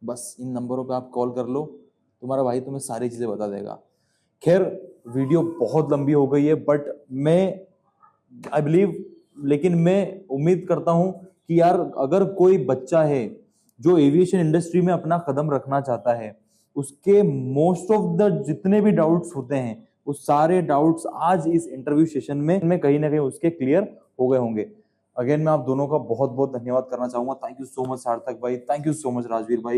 बस इन नंबरों पे आप कॉल कर लो, तुम्हारा भाई तुम्हें सारी चीजें बता देगा। खैर वीडियो बहुत लंबी हो गई है, बट मैं आई बिलीव, लेकिन मैं उम्मीद करता हूं कि यार अगर कोई बच्चा है जो एविएशन इंडस्ट्री में अपना कदम रखना चाहता है, उसके मोस्ट ऑफ द जितने भी डाउट्स होते हैं वो सारे डाउट्स आज इस इंटरव्यू सेशन में कहीं ना कहीं उसके क्लियर हो गए होंगे। अगेन मैं आप दोनों का बहुत बहुत धन्यवाद करना चाहूंगा। थैंक यू सो मच सार्थक भाई, thank you so much Rajveer भाई,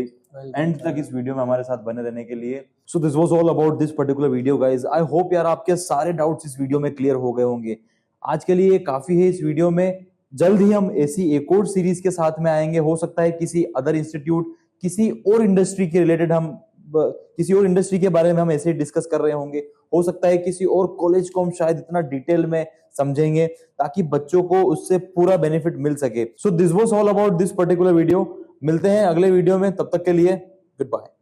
एंड तक इस वीडियो में हमारे साथ बने रहने के लिए। So this was all about this particular video guys. I hope यार आपके सारे डाउट्स इस वीडियो में क्लियर हो गए होंगे। आज के लिए काफी है इस वीडियो में। जल्द ही हम ऐसी एक और सीरीज के साथ में आएंगे। हो सकता है किसी अदर इंस्टीट्यूट, किसी और इंडस्ट्री के रिलेटेड किसी और इंडस्ट्री के बारे में हम ऐसे डिस्कस कर रहे होंगे। हो सकता है किसी और कॉलेज को हम शायद इतना डिटेल में समझेंगे ताकि बच्चों को उससे पूरा बेनिफिट मिल सके। So this was all about this particular video. मिलते हैं अगले वीडियो में, तब तक के लिए गुड बाय।